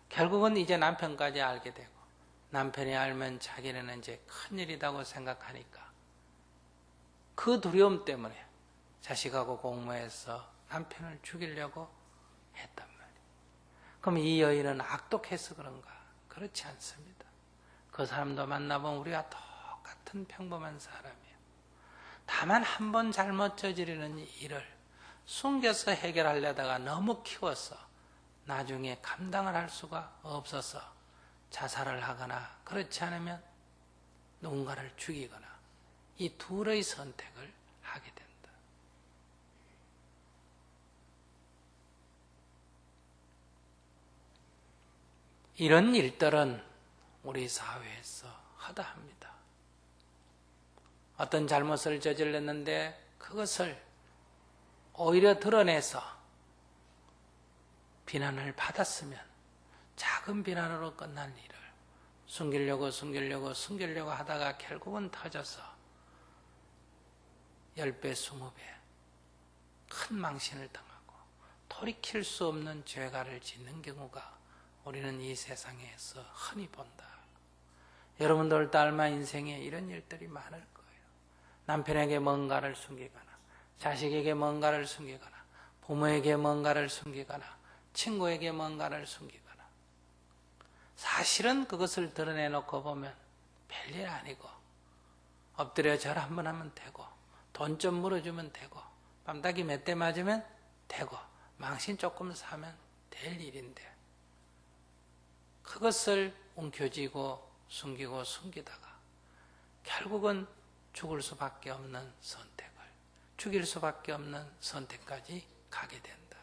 결국은 이제 남편까지 알게 되고, 남편이 알면 자기는 이제 큰일이라고 생각하니까 그 두려움 때문에 자식하고 공모해서 남편을 죽이려고 했단 말이에요. 그럼 이 여인은 악독해서 그런가? 그렇지 않습니다. 그 사람도 만나보면 우리가 똑같은 평범한 사람이에요. 다만 한 번 잘못 저지르는 일을 숨겨서 해결하려다가 너무 키워서 나중에 감당을 할 수가 없어서 자살을 하거나, 그렇지 않으면 누군가를 죽이거나, 이 둘의 선택을 하게 된다. 이런 일들은 우리 사회에서 허다합니다. 어떤 잘못을 저질렀는데 그것을 오히려 드러내서 비난을 받았으면 작은 비난으로 끝난 일을 숨기려고 하다가 결국은 터져서 10배, 20배 큰 망신을 당하고 돌이킬 수 없는 죄가를 짓는 경우가 우리는 이 세상에서 흔히 본다. 여러분들 딸마 인생에 이런 일들이 많을 거예요. 남편에게 뭔가를 숨기거나 자식에게 뭔가를 숨기거나 부모에게 뭔가를 숨기거나 친구에게 뭔가를 숨기거나 사실은 그것을 드러내놓고 보면 별일 아니고 엎드려 절 한번 하면 되고 돈 좀 물어주면 되고 뺨따기 몇 대 맞으면 되고 망신 조금 사면 될 일인데 그것을 움켜쥐고 숨기다가 결국은 죽을 수밖에 없는 선택을 죽일 수밖에 없는 선택까지 가게 된다.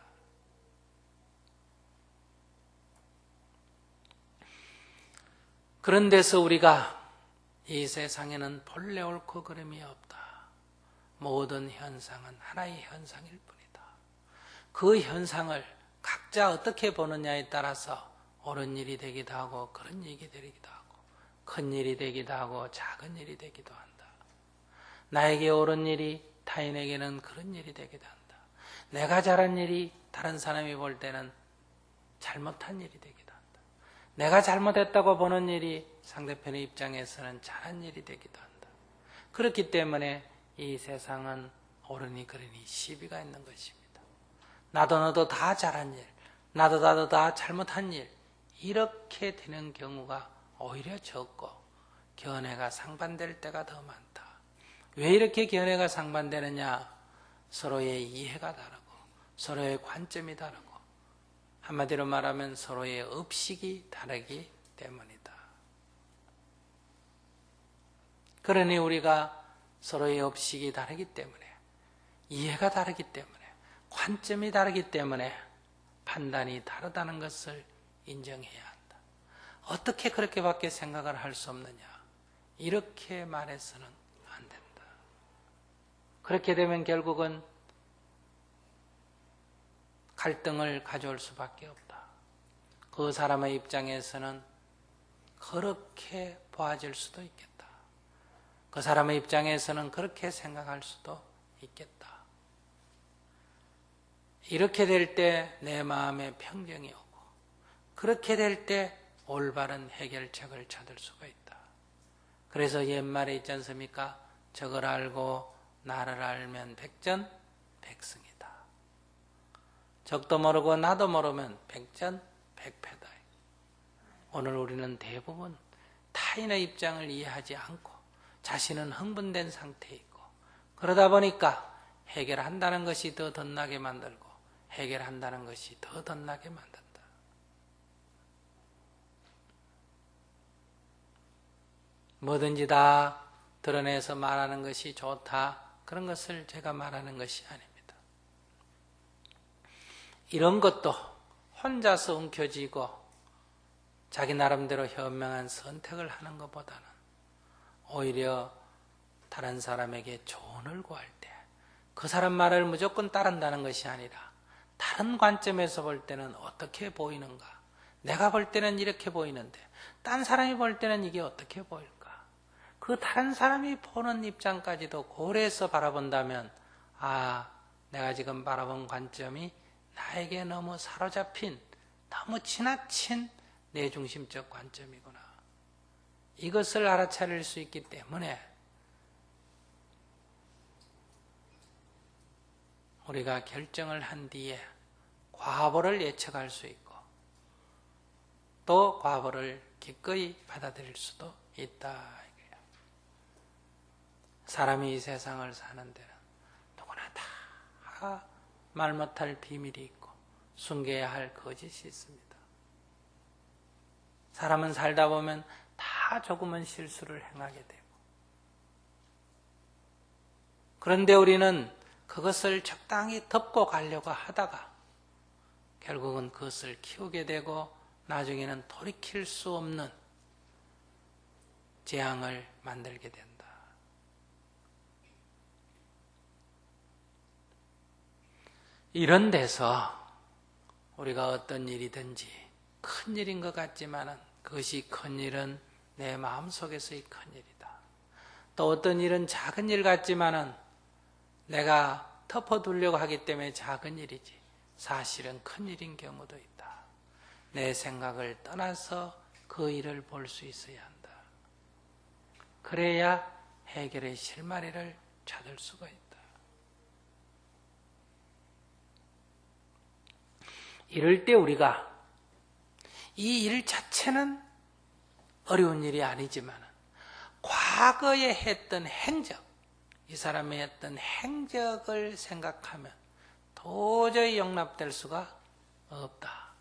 그런 데서 우리가 이 세상에는 본래 옳고 그름이 없다. 모든 현상은 하나의 현상일 뿐이다. 그 현상을 각자 어떻게 보느냐에 따라서 옳은 일이 되기도 하고 그런 일이 되기도 하고 큰 일이 되기도 하고 작은 일이 되기도 한다. 나에게 옳은 일이 타인에게는 그런 일이 되기도 한다. 내가 잘한 일이 다른 사람이 볼 때는 잘못한 일이 되기도 한다. 내가 잘못했다고 보는 일이 상대편의 입장에서는 잘한 일이 되기도 한다. 그렇기 때문에 이 세상은 옳으니 그러니 시비가 있는 것입니다. 나도 너도 다 잘한 일, 나도 다 잘못한 일 이렇게 되는 경우가 오히려 적고 견해가 상반될 때가 더 많다. 왜 이렇게 견해가 상반되느냐? 서로의 이해가 다르고 서로의 관점이 다르고 한마디로 말하면 서로의 업식이 다르기 때문이다. 그러니 우리가 서로의 업식이 다르기 때문에 이해가 다르기 때문에 관점이 다르기 때문에 판단이 다르다는 것을 인정해야 한다. 어떻게 그렇게밖에 생각을 할 수 없느냐? 이렇게 말해서는 안 된다. 그렇게 되면 결국은 갈등을 가져올 수밖에 없다. 그 사람의 입장에서는 그렇게 보아질 수도 있겠다. 그 사람의 입장에서는 그렇게 생각할 수도 있겠다. 이렇게 될 때 내 마음에 평정이 오고 그렇게 될 때 올바른 해결책을 찾을 수가 있다. 그래서 옛말에 있지 않습니까? 적을 알고 나를 알면 백전백승이다. 적도 모르고 나도 모르면 백전백패다. 오늘 우리는 대부분 타인의 입장을 이해하지 않고 자신은 흥분된 상태에 있고 그러다 보니까 해결한다는 것이 더 덧나게 만들고 해결한다는 것이 더 덧나게 만든다. 뭐든지 다 드러내서 말하는 것이 좋다. 그런 것을 제가 말하는 것이 아닙니다. 이런 것도 혼자서 움켜쥐고 자기 나름대로 현명한 선택을 하는 것보다는 오히려 다른 사람에게 조언을 구할 때 그 사람 말을 무조건 따른다는 것이 아니라 다른 관점에서 볼 때는 어떻게 보이는가? 내가 볼 때는 이렇게 보이는데 딴 사람이 볼 때는 이게 어떻게 보일까? 그 다른 사람이 보는 입장까지도 고려해서 바라본다면 내가 지금 바라본 관점이 나에게 너무 사로잡힌 너무 지나친 내중심적 관점이구나. 이것을 알아차릴 수 있기 때문에 우리가 결정을 한 뒤에 과보를 예측할 수 있고 또 과보를 기꺼이 받아들일 수도 있다. 사람이 이 세상을 사는 데는 누구나 다 말 못할 비밀이 있고 숨겨야 할 거짓이 있습니다. 사람은 살다 보면 다 조금은 실수를 행하게 되고 그런데 우리는 그것을 적당히 덮고 가려고 하다가 결국은 그것을 키우게 되고 나중에는 돌이킬 수 없는 재앙을 만들게 된다. 이런 데서 우리가 어떤 일이든지 큰 일인 것 같지만 그것이 큰 일은 내 마음속에서의 큰 일이다. 또 어떤 일은 작은 일 같지만 내가 덮어두려고 하기 때문에 작은 일이지 사실은 큰 일인 경우도 있다. 내 생각을 떠나서 그 일을 볼 수 있어야 한다. 그래야 해결의 실마리를 찾을 수가 있다. 이럴 때 우리가 이 일 자체는 어려운 일이 아니지만 과거에 했던 행적, 이 사람이 했던 행적을 생각하면 도저히 용납될 수가 없다.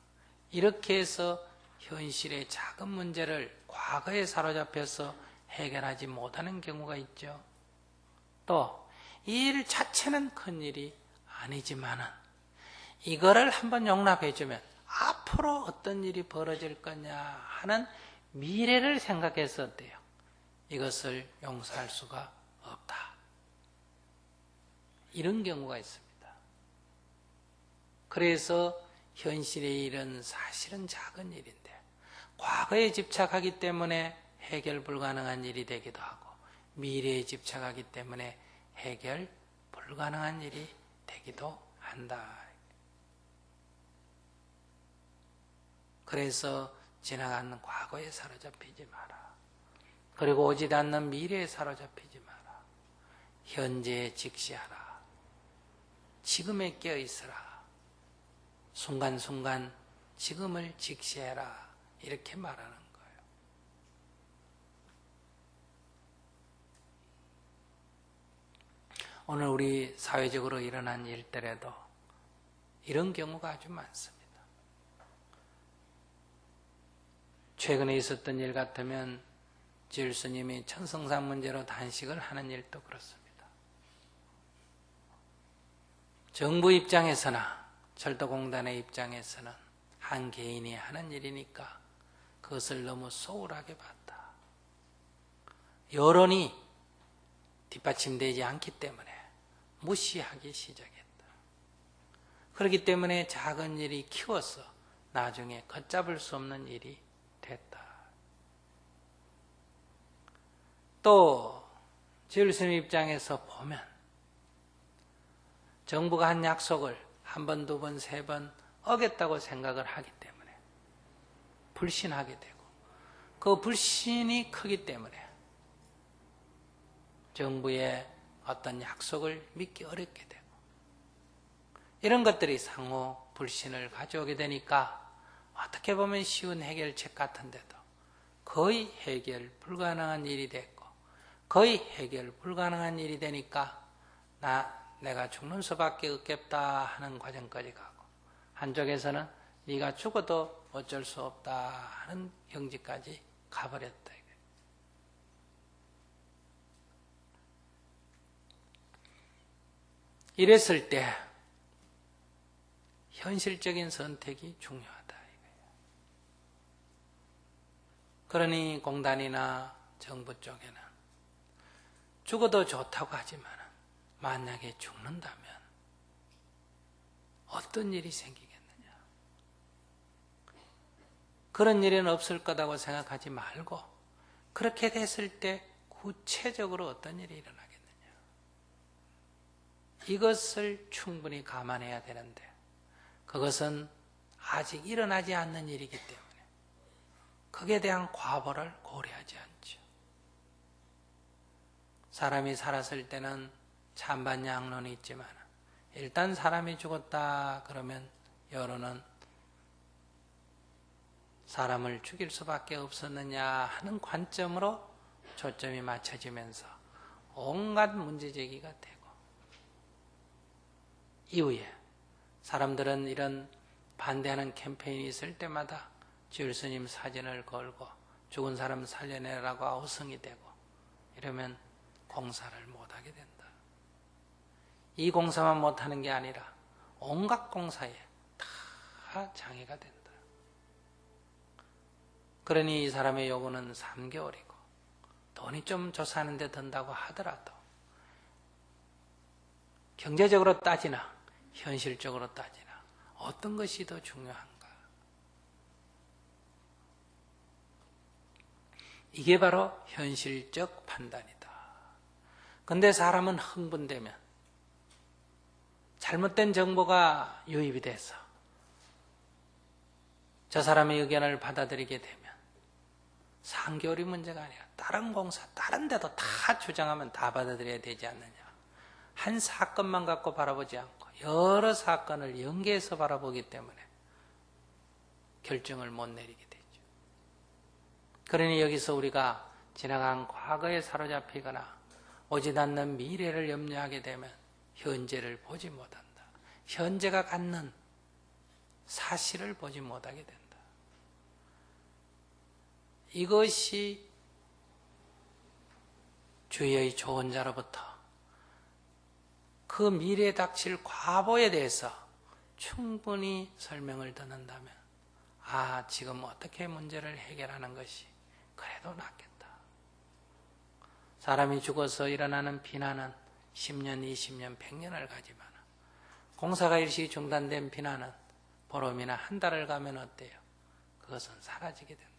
이렇게 해서 현실의 작은 문제를 과거에 사로잡혀서 해결하지 못하는 경우가 있죠. 또 이 일 자체는 큰 일이 아니지만은 이거를 한번 용납해주면 앞으로 어떤 일이 벌어질 거냐 하는 미래를 생각해서 어때요? 이것을 용서할 수가 없다. 이런 경우가 있습니다. 그래서 현실의 일은 사실은 작은 일인데 과거에 집착하기 때문에 해결 불가능한 일이 되기도 하고 미래에 집착하기 때문에 해결 불가능한 일이 되기도 한다. 그래서 지나가는 과거에 사로잡히지 마라. 그리고 오지 않는 미래에 사로잡히지 마라. 현재에 직시하라. 지금에 깨어있으라. 순간순간 지금을 직시해라. 이렇게 말하는 거예요. 오늘 우리 사회적으로 일어난 일들에도 이런 경우가 아주 많습니다. 최근에 있었던 일 같으면 지율스님이 천성상 문제로 단식을 하는 일도 그렇습니다. 정부 입장에서나 철도공단의 입장에서는 한 개인이 하는 일이니까 그것을 너무 소홀하게 봤다. 여론이 뒷받침되지 않기 때문에 무시하기 시작했다. 그렇기 때문에 작은 일이 키워서 나중에 걷잡을 수 없는 일이 됐다. 또 지율스님 입장에서 보면 정부가 한 약속을 한 번, 두 번, 세 번 어겼다고 생각을 하기 때문에 불신하게 되고 그 불신이 크기 때문에 정부의 어떤 약속을 믿기 어렵게 되고 이런 것들이 상호 불신을 가져오게 되니까 어떻게 보면 쉬운 해결책 같은데도 거의 해결 불가능한 일이 됐고 거의 해결 불가능한 일이 되니까 내가 죽는 수밖에 없겠다 하는 과정까지 가고 한쪽에서는 네가 죽어도 어쩔 수 없다 하는 경지까지 가버렸다. 이랬을 때 현실적인 선택이 중요하다. 그러니 공단이나 정부 쪽에는 죽어도 좋다고 하지만 만약에 죽는다면 어떤 일이 생기겠느냐. 그런 일은 없을 거라고 생각하지 말고 그렇게 됐을 때 구체적으로 어떤 일이 일어나겠느냐. 이것을 충분히 감안해야 되는데 그것은 아직 일어나지 않는 일이기 때문에 거기에 대한 과보를 고려하지 않죠. 사람이 살았을 때는 찬반양론이 있지만 일단 사람이 죽었다 그러면 여론은 사람을 죽일 수밖에 없었느냐 하는 관점으로 초점이 맞춰지면서 온갖 문제제기가 되고 이후에 사람들은 이런 반대하는 캠페인이 있을 때마다 지율스님 사진을 걸고 죽은 사람 살려내라고 아우성이 되고 이러면 공사를 못하게 된다. 이 공사만 못하는 게 아니라 온갖 공사에 다 장애가 된다. 그러니 이 사람의 요구는 3개월이고 돈이 좀 조사하는 데 든다고 하더라도 경제적으로 따지나 현실적으로 따지나 어떤 것이 더 중요한가? 이게 바로 현실적 판단이다. 근데 사람은 흥분되면 잘못된 정보가 유입이 돼서 저 사람의 의견을 받아들이게 되면 3개월이 문제가 아니라 다른 공사, 다른 데도 다 주장하면 다 받아들여야 되지 않느냐. 한 사건만 갖고 바라보지 않고 여러 사건을 연계해서 바라보기 때문에 결정을 못 내리게 되죠. 그러니 여기서 우리가 지나간 과거에 사로잡히거나 오지 않는 미래를 염려하게 되면 현재를 보지 못한다. 현재가 갖는 사실을 보지 못하게 된다. 이것이 주의 좋은 자로부터 그 미래에 닥칠 과보에 대해서 충분히 설명을 듣는다면 지금 어떻게 문제를 해결하는 것이 그래도 낫겠다. 사람이 죽어서 일어나는 비난은 10년, 20년, 100년을 가지만 공사가 일시 중단된 비난은 보름이나 한 달을 가면 어때요? 그것은 사라지게 된다.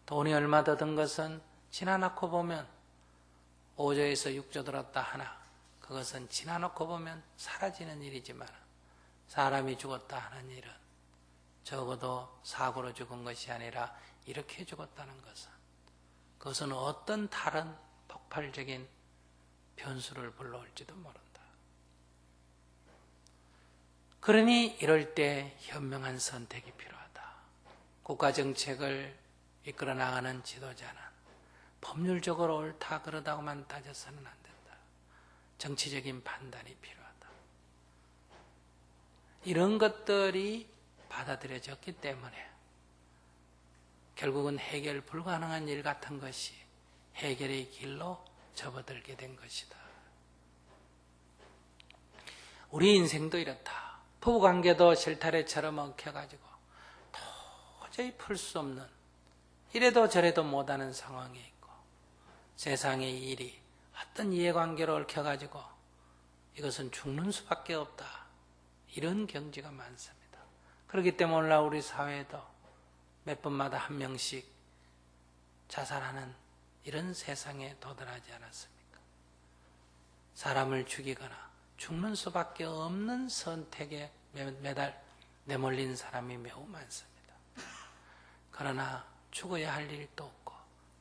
돈이 얼마 더 든 것은 지나놓고 보면 5조에서 6조 들었다 하나 그것은 지나놓고 보면 사라지는 일이지만 사람이 죽었다 하는 일은 적어도 사고로 죽은 것이 아니라 이렇게 죽었다는 것은 그것은 어떤 다른 폭발적인 변수를 불러올지도 모른다. 그러니 이럴 때 현명한 선택이 필요하다. 국가정책을 이끌어 나가는 지도자는 법률적으로 옳다 그러다고만 따져서는 안 된다. 정치적인 판단이 필요하다. 이런 것들이 받아들여졌기 때문에 결국은 해결 불가능한 일 같은 것이 해결의 길로 접어들게 된 것이다. 우리 인생도 이렇다. 부부관계도 실타래처럼 엉켜가지고 도저히 풀 수 없는 이래도 저래도 못하는 상황에 있고 세상의 일이 어떤 이해관계로 얽혀가지고 이것은 죽는 수밖에 없다. 이런 경지가 많습니다. 그렇기 때문에 오늘날 우리 사회에도 몇 번마다 한 명씩 자살하는 이런 세상에 도달하지 않았습니까? 사람을 죽이거나 죽는 수밖에 없는 선택에 내몰린 사람이 매우 많습니다. 그러나 죽어야 할 일도 없고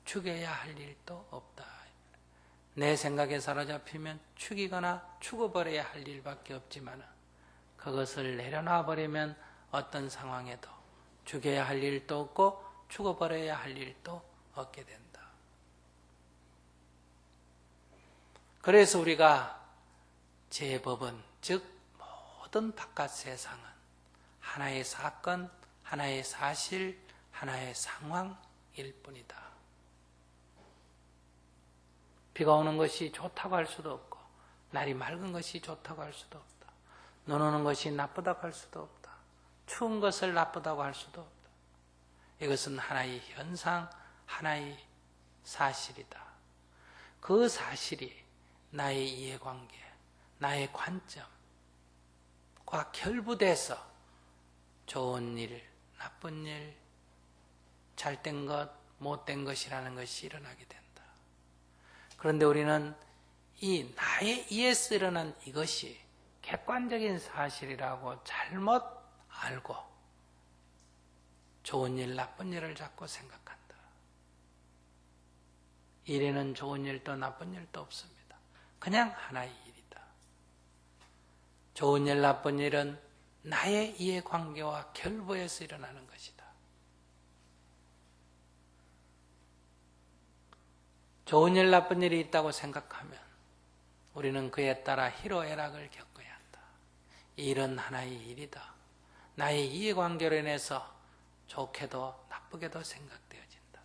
죽여야 할 일도 없다. 내 생각에 사로잡히면 죽이거나 죽어버려야 할 일밖에 없지만 그것을 내려놔 버리면 어떤 상황에도 죽여야 할 일도 없고 죽어버려야 할 일도 없게 된다. 그래서 우리가 제법은 즉 모든 바깥 세상은 하나의 사건, 하나의 사실, 하나의 상황일 뿐이다. 비가 오는 것이 좋다고 할 수도 없고 날이 맑은 것이 좋다고 할 수도 없다. 눈 오는 것이 나쁘다고 할 수도 없다. 추운 것을 나쁘다고 할 수도 없다. 이것은 하나의 현상, 하나의 사실이다. 그 사실이 나의 이해관계, 나의 관점과 결부돼서 좋은 일, 나쁜 일, 잘된 것, 못된 것이라는 것이 일어나게 된다. 그런데 우리는 이 나의 이에서 일어난 이것이 객관적인 사실이라고 잘못 알고 좋은 일, 나쁜 일을 자꾸 생각한다. 일에는 좋은 일도 나쁜 일도 없습니다. 그냥 하나의 일이다. 좋은 일, 나쁜 일은 나의 이해관계와 결부에서 일어나는 것이다. 좋은 일, 나쁜 일이 있다고 생각하면 우리는 그에 따라 희로애락을 겪어야 한다. 이 일은 하나의 일이다. 나의 이해관계로 인해서 좋게도 나쁘게도 생각되어진다.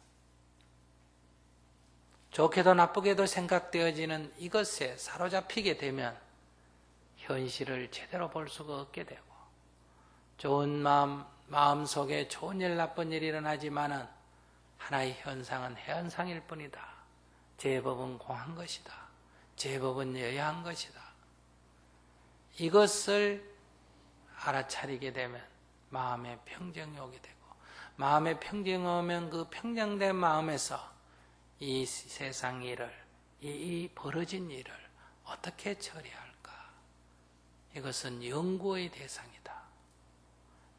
좋게도 나쁘게도 생각되어지는 이것에 사로잡히게 되면 현실을 제대로 볼 수가 없게 되고 좋은 마음 속에 좋은 일 나쁜 일이 일어나지만은 하나의 현상은 현상일 뿐이다. 제법은 공한 것이다. 제법은 여야한 것이다. 이것을 알아차리게 되면 마음에 평정이 오게 되고, 마음에 평정이 오면 그 평정된 마음에서 이 세상 일을, 이 벌어진 일을 어떻게 처리할까? 이것은 연구의 대상이다.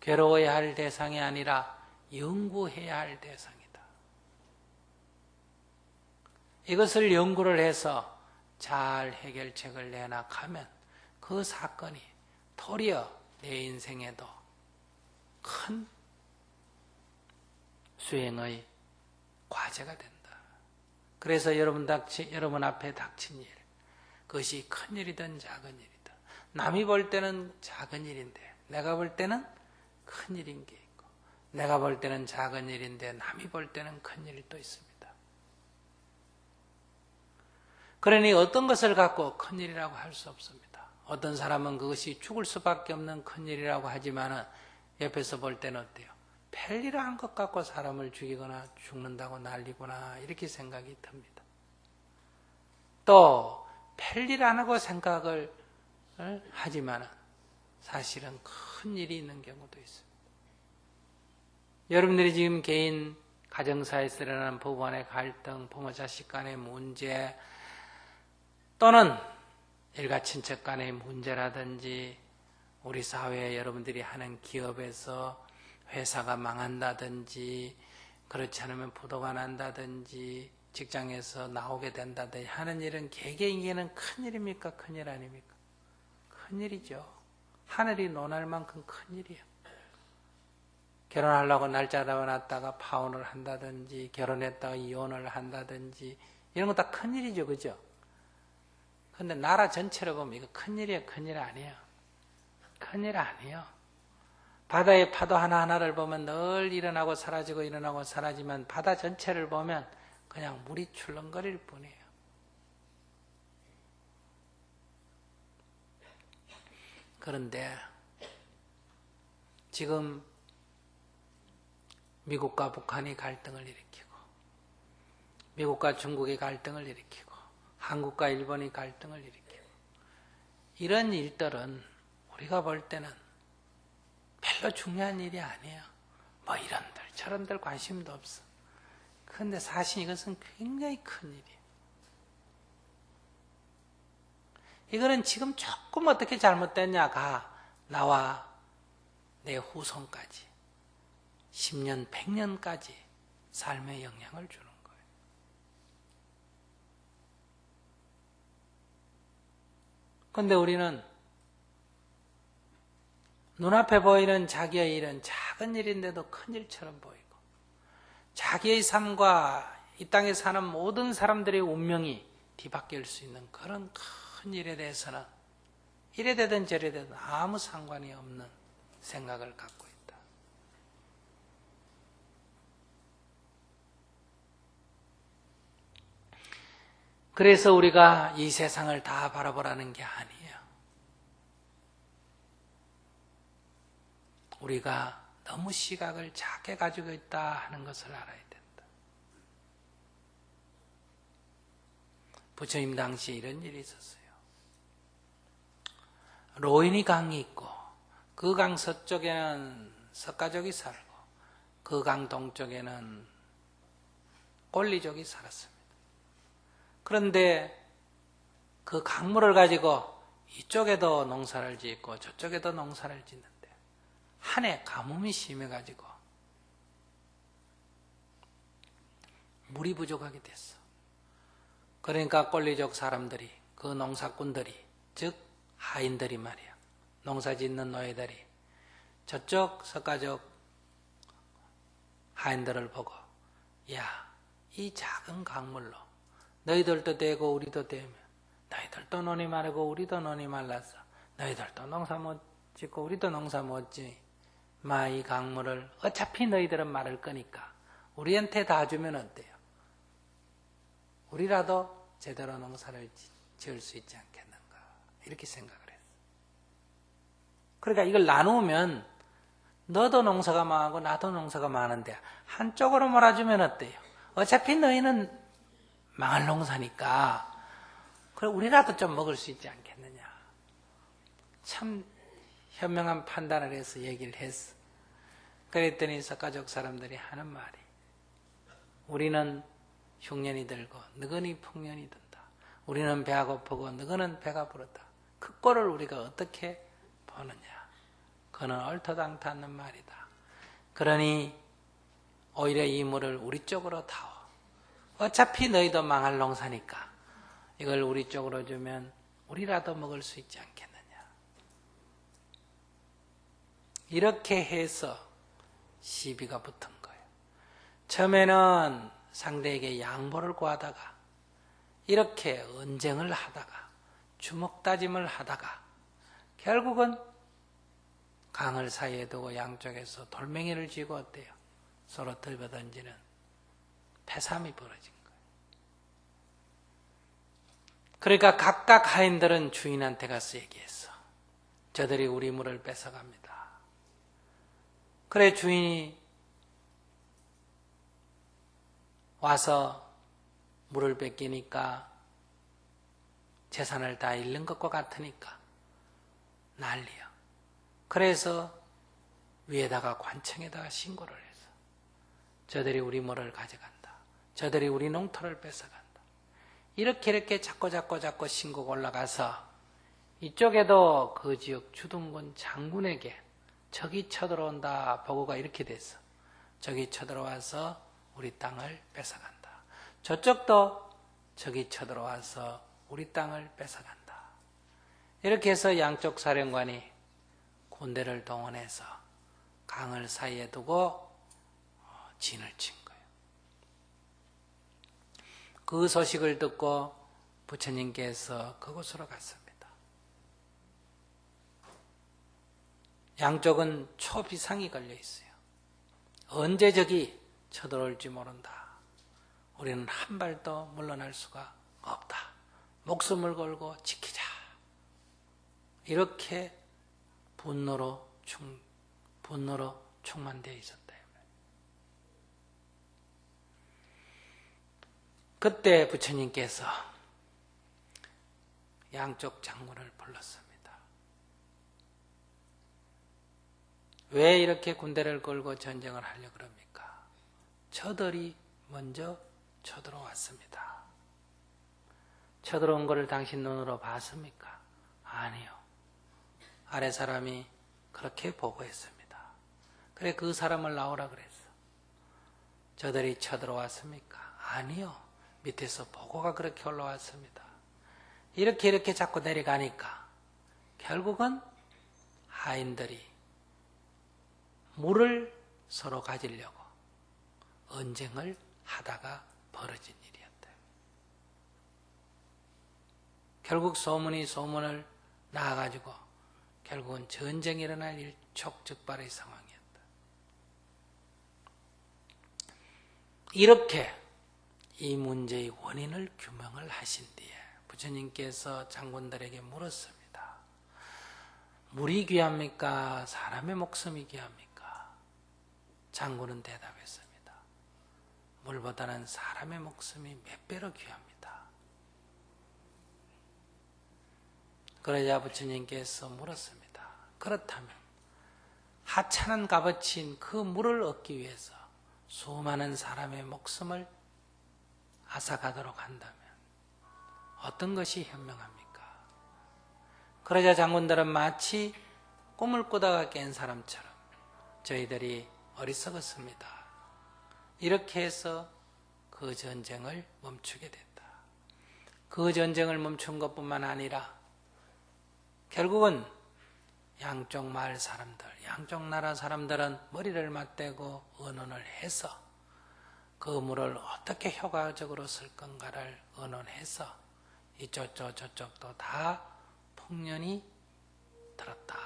괴로워야 할 대상이 아니라 연구해야 할 대상이다. 이것을 연구를 해서 잘 해결책을 내나가면 그 사건이 도리어 내 인생에도 큰 수행의 과제가 된다. 그래서 여러분 앞에 닥친 일, 그것이 큰 일이든 작은 일이든, 남이 볼 때는 작은 일인데 내가 볼 때는 큰 일인 게 있고, 내가 볼 때는 작은 일인데 남이 볼 때는 큰 일이 또 있습니다. 그러니 어떤 것을 갖고 큰 일이라고 할 수 없습니다. 어떤 사람은 그것이 죽을 수밖에 없는 큰 일이라고 하지만은 옆에서 볼 때는 어때요? 별일한 것 갖고 사람을 죽이거나 죽는다고 난리구나, 이렇게 생각이 듭니다. 또 별일 안 하고 생각을 하지만은 사실은 큰 일이 있는 경우도 있습니다. 여러분들이 지금 개인 가정사에서 일어나는 부부간의 갈등, 부모 자식 간의 문제, 또는 일가 친척 간의 문제라든지, 우리 사회에 여러분들이 하는 기업에서 회사가 망한다든지, 그렇지 않으면 부도가 난다든지, 직장에서 나오게 된다든지 하는 일은 개개인에게는 큰일입니까? 큰일 아닙니까? 큰일이죠. 하늘이 논할 만큼 큰일이에요. 결혼하려고 날짜 잡아놨다가 파혼을 한다든지, 결혼했다가 이혼을 한다든지, 이런 거 다 큰일이죠. 그죠? 근데 나라 전체로 보면 이거 큰일이에요? 큰일 아니에요? 큰일 아니에요. 바다의 파도 하나하나를 보면 늘 일어나고 사라지고 일어나고 사라지면 바다 전체를 보면 그냥 물이 출렁거릴 뿐이에요. 그런데 지금 미국과 북한이 갈등을 일으키고, 미국과 중국이 갈등을 일으키고, 한국과 일본이 갈등을 일으키고, 이런 일들은 우리가 볼 때는 별로 중요한 일이 아니에요. 뭐 이런들 저런들 관심도 없어. 그런데 사실 이것은 굉장히 큰 일이에요. 이거는 지금 조금 어떻게 잘못됐냐가 나와 내 후손까지 10년, 100년까지 삶에 영향을 주는 거예요. 그런데 우리는 눈앞에 보이는 자기의 일은 작은 일인데도 큰 일처럼 보이고, 자기의 삶과 이 땅에 사는 모든 사람들의 운명이 뒤바뀔 수 있는 그런 큰 일에 대해서는 이래 되든 저래 되든 아무 상관이 없는 생각을 갖고 있다. 그래서 우리가 이 세상을 다 바라보라는 게 아니에요. 우리가 너무 시각을 작게 가지고 있다 하는 것을 알아야 된다. 부처님 당시에 이런 일이 있었어요. 로인이 강이 있고, 그 강 서쪽에는 석가족이 살고, 그 강 동쪽에는 꼴리족이 살았습니다. 그런데 그 강물을 가지고 이쪽에도 농사를 짓고 저쪽에도 농사를 짓는데 한 해 가뭄이 심해가지고 물이 부족하게 됐어. 그러니까 꼴리족 사람들이, 그 농사꾼들이, 즉 하인들이 말이야, 농사 짓는 노예들이 저쪽 석가족 하인들을 보고, 야, 이 작은 강물로 너희들도 되고 우리도 되면, 너희들도 논이 마르고 우리도 논이 말랐어, 너희들도 농사 못 짓고 우리도 농사 못 짓, 이 강물을 어차피 너희들은 마를 거니까 우리한테 다 주면 어때요? 우리라도 제대로 농사를 지을 수 있지 않겠는가, 이렇게 생각을 했어요. 그러니까 이걸 나누면 너도 농사가 망하고 나도 농사가 망하는데 한쪽으로 몰아주면 어때요? 어차피 너희는 망할 농사니까 그래 우리라도 좀 먹을 수 있지 않겠느냐. 참 현명한 판단을 해서 얘기를 했어. 그랬더니 석가족 사람들이 하는 말이 우리는 흉년이 들고 너희는 풍년이 든다. 우리는 배가 고프고 너희는 배가 부르다. 그 꼴을 우리가 어떻게 보느냐. 그는 얼토당토 않는 말이다. 그러니 오히려 이 물을 우리 쪽으로 타오. 어차피 너희도 망할 농사니까 이걸 우리 쪽으로 주면 우리라도 먹을 수 있지 않겠느냐. 이렇게 해서 시비가 붙은 거예요. 처음에는 상대에게 양보를 구하다가 이렇게 언쟁을 하다가 주먹다짐을 하다가 결국은 강을 사이에 두고 양쪽에서 돌멩이를 쥐고 어때요? 서로 들여던지는 패삼이 벌어진 거예요. 그러니까 각각 하인들은 주인한테 가서 얘기했어. 저들이 우리 물을 뺏어갑니다. 그래 주인이 와서 물을 뺏기니까 재산을 다 잃는 것과 같으니까 난리야. 그래서 위에다가 관청에다가 신고를 해서 저들이 우리 물을 가져간다. 저들이 우리 농토를 뺏어간다. 이렇게 자꾸 신고가 올라가서 이쪽에도 그 지역 주둔군 장군에게 적이 쳐들어온다 보고가 이렇게 됐어. 적이 쳐들어와서 우리 땅을 뺏어간다. 저쪽도 적이 쳐들어와서 우리 땅을 뺏어간다. 이렇게 해서 양쪽 사령관이 군대를 동원해서 강을 사이에 두고 진을 친 거예요. 그 소식을 듣고 부처님께서 그곳으로 갔습니다. 양쪽은 초비상이 걸려 있어요. 언제 적이 쳐들어올지 모른다. 우리는 한 발도 물러날 수가 없다. 목숨을 걸고 지키자. 이렇게 분노로 충만되어 있었다. 그때 부처님께서 양쪽 장군을 불렀습니다. 왜 이렇게 군대를 걸고 전쟁을 하려고 그럽니까? 저들이 먼저 쳐들어왔습니다. 쳐들어온 것을 당신 눈으로 봤습니까? 아니요. 아래 사람이 그렇게 보고했습니다. 그래 그 사람을 나오라 그랬어. 저들이 쳐들어왔습니까? 아니요. 밑에서 보고가 그렇게 올라왔습니다. 이렇게 자꾸 내려가니까 결국은 하인들이 물을 서로 가지려고 언쟁을 하다가 벌어진 일이었다. 결국 소문을 나와가지고 결국은 전쟁이 일어날 일촉즉발의 상황이었다. 이렇게 이 문제의 원인을 규명을 하신 뒤에 부처님께서 장군들에게 물었습니다. 물이 귀합니까? 사람의 목숨이 귀합니까? 장군은 대답했습니다. 물보다는 사람의 목숨이 몇 배로 귀합니다. 그러자 부처님께서 물었습니다. 그렇다면 하찮은 값어치인 그 물을 얻기 위해서 수많은 사람의 목숨을 앗아가도록 한다면 어떤 것이 현명합니까? 그러자 장군들은 마치 꿈을 꾸다가 깬 사람처럼 저희들이 어리석었습니다. 이렇게 해서 그 전쟁을 멈추게 됐다. 그 전쟁을 멈춘 것뿐만 아니라 결국은 양쪽 마을 사람들, 양쪽 나라 사람들은 머리를 맞대고 의논을 해서 그 물을 어떻게 효과적으로 쓸 건가를 의논해서 저쪽도 다 풍년이 들었다.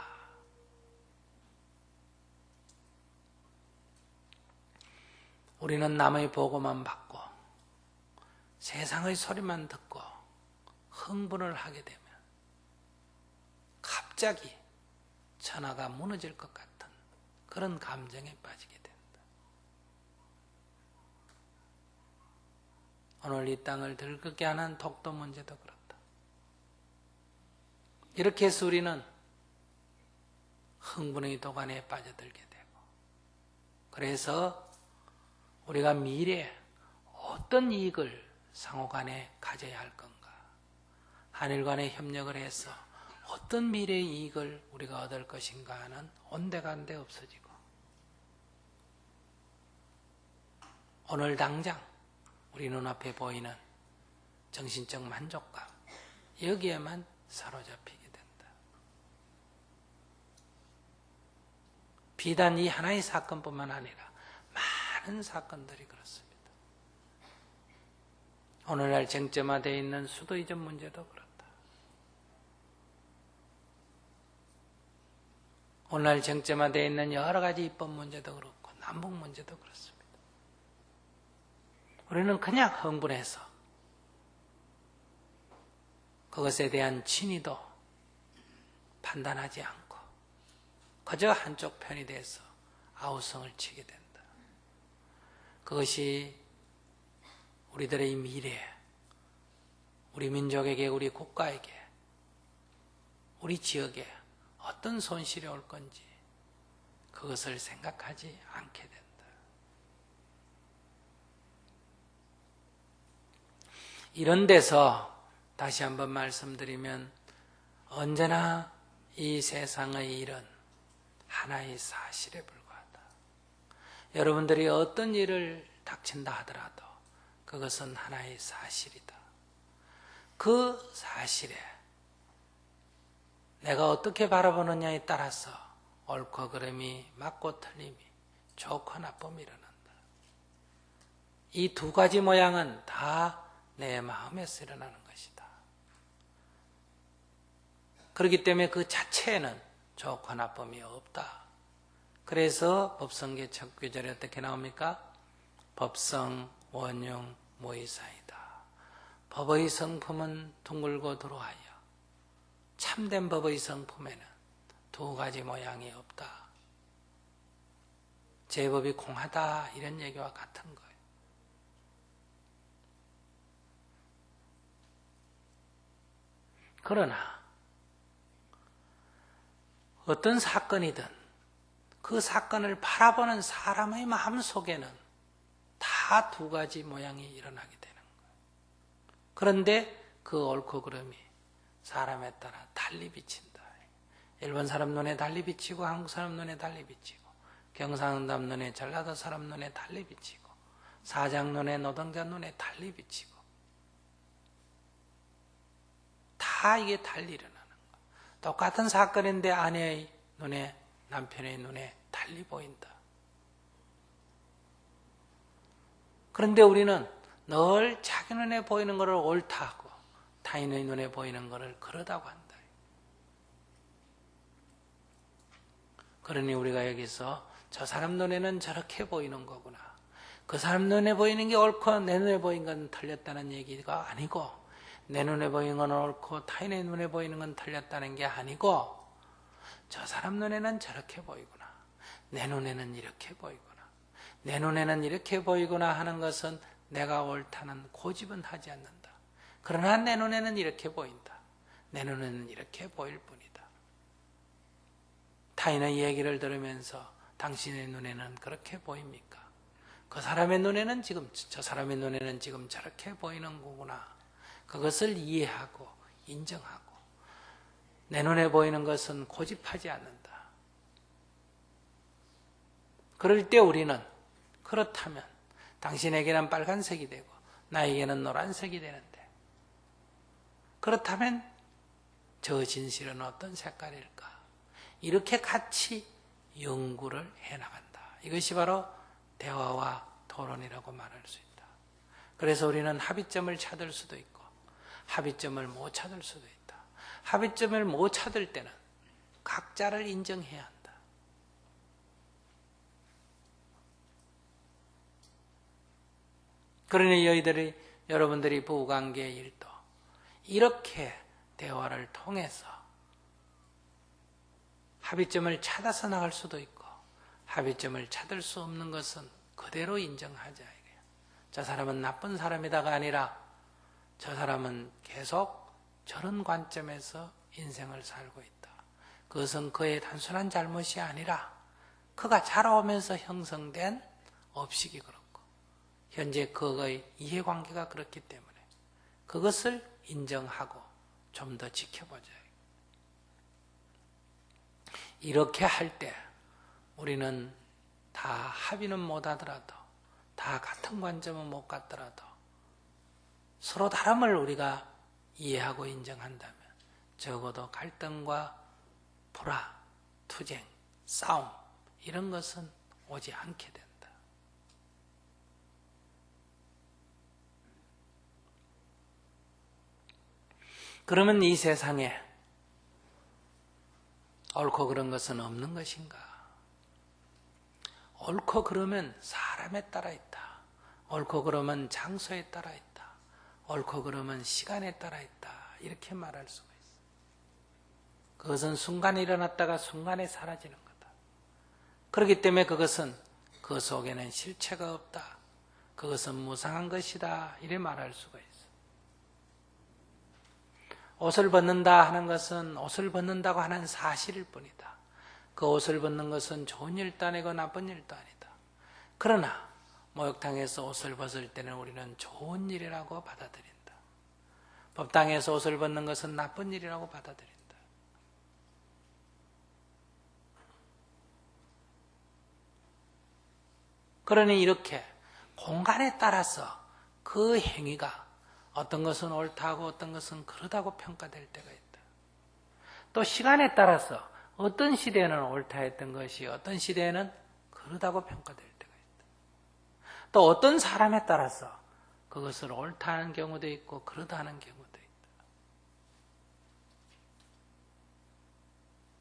우리는 남의 보고만 받고 세상의 소리만 듣고 흥분을 하게 되면 갑자기 천하가 무너질 것 같은 그런 감정에 빠지게 된다. 오늘 이 땅을 들끓게 하는 독도 문제도 그렇다. 이렇게 해서 우리는 흥분의 도가니에 빠져들게 되고, 그래서 우리가 미래에 어떤 이익을 상호간에 가져야 할 건가, 한일 간에 협력을 해서 어떤 미래의 이익을 우리가 얻을 것인가 하는 온데간데 없어지고, 오늘 당장 우리 눈앞에 보이는 정신적 만족감, 여기에만 사로잡히게 된다. 비단 이 하나의 사건뿐만 아니라 많은 사건들이 그렇습니다. 오늘날 쟁점화되어 있는 수도 이전 문제도 그렇다. 오늘날 쟁점화되어 있는 여러 가지 입법 문제도 그렇고 남북 문제도 그렇습니다. 우리는 그냥 흥분해서 그것에 대한 진위도 판단하지 않고 그저 한쪽 편이 돼서 아우성을 치게 된다. 그것이 우리들의 미래, 우리 민족에게, 우리 국가에게, 우리 지역에 어떤 손실이 올 건지 그것을 생각하지 않게 된다. 이런 데서 다시 한번 말씀드리면 언제나 이 세상의 일은 하나의 사실에 불과하다. 여러분들이 어떤 일을 닥친다 하더라도 그것은 하나의 사실이다. 그 사실에 내가 어떻게 바라보느냐에 따라서 옳고 그름이, 맞고 틀림이, 좋고 나쁨이 일어난다. 이 두 가지 모양은 다 내 마음에서 일어나는 것이다. 그렇기 때문에 그 자체에는 좋고 나쁨이 없다. 그래서 법성계 첫 구절에 어떻게 나옵니까? 법성, 원용, 모의사이다. 법의 성품은 둥글고 도로하여 참된 법의 성품에는 두 가지 모양이 없다. 제법이 공하다, 이런 얘기와 같은 거예요. 그러나 어떤 사건이든 그 사건을 바라보는 사람의 마음속에는 다 두 가지 모양이 일어나게 되는 거예요. 그런데 그 옳고 그름이 사람에 따라 달리 비친다. 일본 사람 눈에 달리 비치고 한국 사람 눈에 달리 비치고 경상남 눈에 전라도 사람 눈에 달리 비치고 사장 눈에 노동자 눈에 달리 비치고 다 이게 달리 일어나는 거예요. 똑같은 사건인데 아내의 눈에, 남편의 눈에 달리 보인다. 그런데 우리는 늘 자기 눈에 보이는 것을 옳다 하고 타인의 눈에 보이는 것을 그러다고 한다. 그러니 우리가 여기서 저 사람 눈에는 저렇게 보이는 거구나, 그 사람 눈에 보이는 게 옳고 내 눈에 보이는 건 틀렸다는 얘기가 아니고, 내 눈에 보이는 건 옳고 타인의 눈에 보이는 건 틀렸다는 게 아니고, 저 사람 눈에는 저렇게 보이구나, 내 눈에는 이렇게 보이구나, 내 눈에는 이렇게 보이구나 하는 것은 내가 옳다는 고집은 하지 않는다. 그러나 내 눈에는 이렇게 보인다. 내 눈에는 이렇게 보일 뿐이다. 타인의 얘기를 들으면서 당신의 눈에는 그렇게 보입니까? 그 사람의 눈에는 지금, 저 사람의 눈에는 지금 저렇게 보이는 거구나. 그것을 이해하고 인정하고 내 눈에 보이는 것은 고집하지 않는다. 그럴 때 우리는 그렇다면 당신에게는 빨간색이 되고 나에게는 노란색이 되는데, 그렇다면 저 진실은 어떤 색깔일까? 이렇게 같이 연구를 해나간다. 이것이 바로 대화와 토론이라고 말할 수 있다. 그래서 우리는 합의점을 찾을 수도 있고 합의점을 못 찾을 수도 있다. 합의점을 못 찾을 때는 각자를 인정해야 한다. 그러니 여러분들이 부부관계의 일도 이렇게 대화를 통해서 합의점을 찾아서 나갈 수도 있고 합의점을 찾을 수 없는 것은 그대로 인정하자. 저 사람은 나쁜 사람이다가 아니라 저 사람은 계속 저런 관점에서 인생을 살고 있다. 그것은 그의 단순한 잘못이 아니라 그가 자라오면서 형성된 업식이 그렇고 현재 그의 이해관계가 그렇기 때문에 그것을 인정하고 좀 더 지켜보자. 이렇게 할 때 우리는 다 합의는 못하더라도 다 같은 관점은 못 갖더라도 서로 다름을 우리가 이해하고 인정한다면 적어도 갈등과 불화, 투쟁, 싸움 이런 것은 오지 않게 된다. 그러면 이 세상에 옳고 그런 것은 없는 것인가? 옳고 그러면 사람에 따라 있다. 옳고 그러면 장소에 따라 있다. 옳고 그러면 시간에 따라 있다. 이렇게 말할 수가 있어. 그것은 순간에 일어났다가 순간에 사라지는 거다. 그렇기 때문에 그것은 그 속에는 실체가 없다. 그것은 무상한 것이다. 이래 말할 수가 있어. 옷을 벗는다 하는 것은 옷을 벗는다고 하는 사실일 뿐이다. 그 옷을 벗는 것은 좋은 일도 아니고 나쁜 일도 아니다. 그러나 목욕탕에서 옷을 벗을 때는 우리는 좋은 일이라고 받아들인다. 법당에서 옷을 벗는 것은 나쁜 일이라고 받아들인다. 그러니 이렇게 공간에 따라서 그 행위가 어떤 것은 옳다고 어떤 것은 그르다고 평가될 때가 있다. 또 시간에 따라서 어떤 시대에는 옳다 했던 것이 어떤 시대에는 그르다고 평가될 때가 있다. 또 어떤 사람에 따라서 그것을 옳다 하는 경우도 있고 그르다 하는 경우도 있다.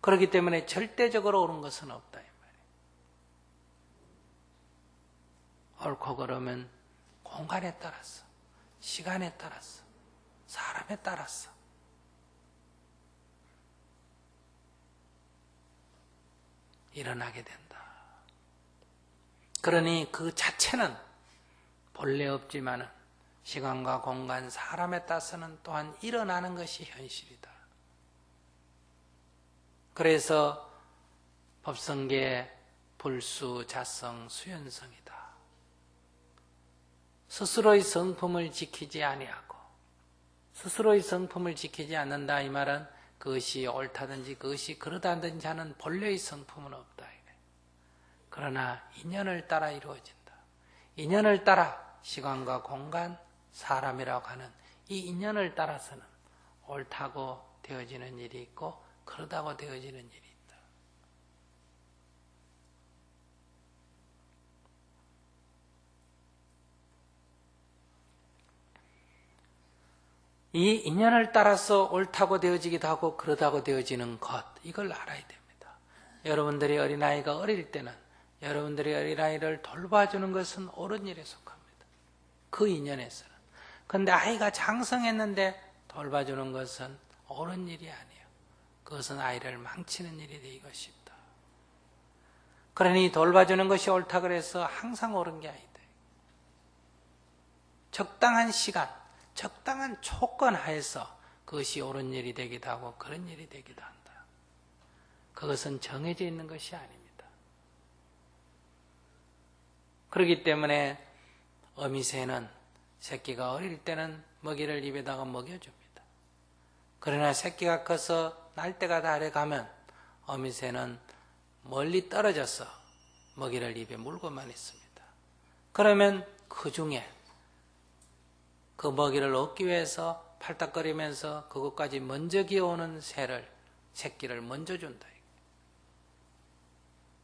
그렇기 때문에 절대적으로 옳은 것은 없다 이 말이에요. 옳고 그러면 공간에 따라서 시간에 따라서 사람에 따라서 일어나게 된다. 그러니 그 자체는 본래 없지만은 시간과 공간, 사람에 따라서는 또한 일어나는 것이 현실이다. 그래서 법성계 불수, 자성, 수연성이다. 스스로의 성품을 지키지 아니하고 스스로의 성품을 지키지 않는다 이 말은 그것이 옳다든지 그것이 그러다든지 하는 본래의 성품은 없다. 그러나 인연을 따라 이루어진다. 인연을 따라 시간과 공간, 사람이라고 하는 이 인연을 따라서는 옳다고 되어지는 일이 있고 그러다고 되어지는 일이 있다. 이 인연을 따라서 옳다고 되어지기도 하고 그러다고 되어지는 것, 이걸 알아야 됩니다. 여러분들이 어린아이가 어릴 때는 여러분들이 어린아이를 돌봐주는 것은 옳은 일에 속합니다. 그 인연에서는. 그런데 아이가 장성했는데 돌봐주는 것은 옳은 일이 아니에요. 그것은 아이를 망치는 일이 되기가 쉽다. 그러니 돌봐주는 것이 옳다 그래서 항상 옳은 게 아니다. 적당한 시간, 적당한 조건 하에서 그것이 옳은 일이 되기도 하고 그런 일이 되기도 한다. 그것은 정해져 있는 것이 아닙니다. 그렇기 때문에 어미새는 새끼가 어릴 때는 먹이를 입에다가 먹여줍니다. 그러나 새끼가 커서 날때가 다 돼가면 어미새는 멀리 떨어져서 먹이를 입에 물고만 있습니다. 그러면 그 중에 그 먹이를 얻기 위해서 팔딱거리면서 그것까지 먼저 기어오는 새끼를 먼저 준다.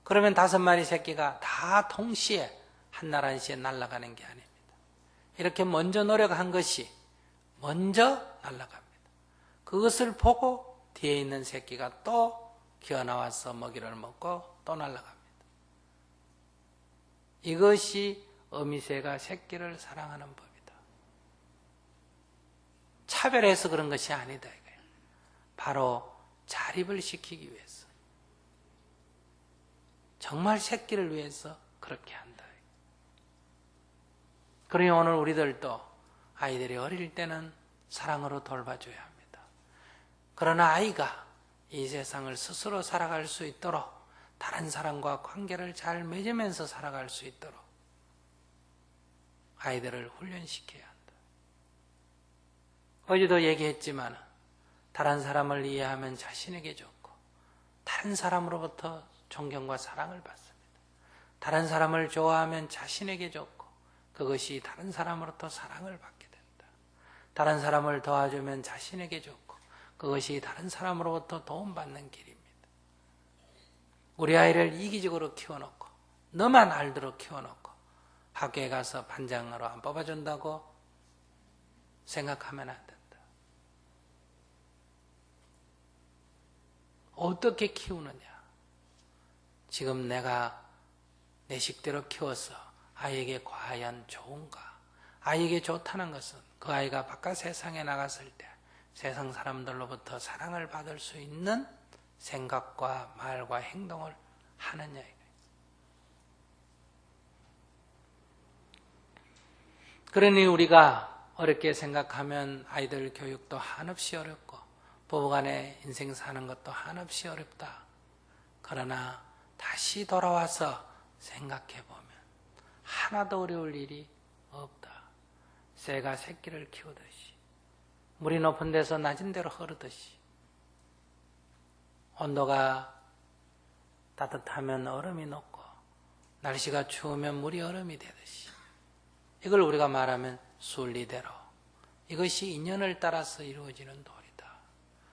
그러면 5마리 새끼가 다 동시에 한나란시에 날아가는 게 아닙니다. 이렇게 먼저 노력한 것이 먼저 날아갑니다. 그것을 보고 뒤에 있는 새끼가 또 기어나와서 먹이를 먹고 또 날아갑니다. 이것이 어미새가 새끼를 사랑하는 법이다. 차별해서 그런 것이 아니다 이거예요. 바로 자립을 시키기 위해서. 정말 새끼를 위해서 그렇게 한다. 그러니 오늘 우리들도 아이들이 어릴 때는 사랑으로 돌봐줘야 합니다. 그러나 아이가 이 세상을 스스로 살아갈 수 있도록 다른 사람과 관계를 잘 맺으면서 살아갈 수 있도록 아이들을 훈련시켜야 한다. 어제도 얘기했지만 다른 사람을 이해하면 자신에게 좋고 다른 사람으로부터 존경과 사랑을 받습니다. 다른 사람을 좋아하면 자신에게 좋고 그것이 다른 사람으로부터 사랑을 받게 된다. 다른 사람을 도와주면 자신에게 좋고 그것이 다른 사람으로부터 도움받는 길입니다. 우리 아이를 이기적으로 키워놓고 너만 알도록 키워놓고 학교에 가서 반장으로 안 뽑아준다고 생각하면 안 된다. 어떻게 키우느냐? 지금 내가 내 식대로 키워서 아이에게 과연 좋은가? 아이에게 좋다는 것은 그 아이가 바깥 세상에 나갔을 때 세상 사람들로부터 사랑을 받을 수 있는 생각과 말과 행동을 하느냐. 그러니 우리가 어렵게 생각하면 아이들 교육도 한없이 어렵고 부부간의 인생 사는 것도 한없이 어렵다. 그러나 다시 돌아와서 생각해보면 하나도 어려울 일이 없다. 새가 새끼를 키우듯이 물이 높은 데서 낮은 데로 흐르듯이 온도가 따뜻하면 얼음이 녹고 날씨가 추우면 물이 얼음이 되듯이 이걸 우리가 말하면 순리대로 이것이 인연을 따라서 이루어지는 도리다.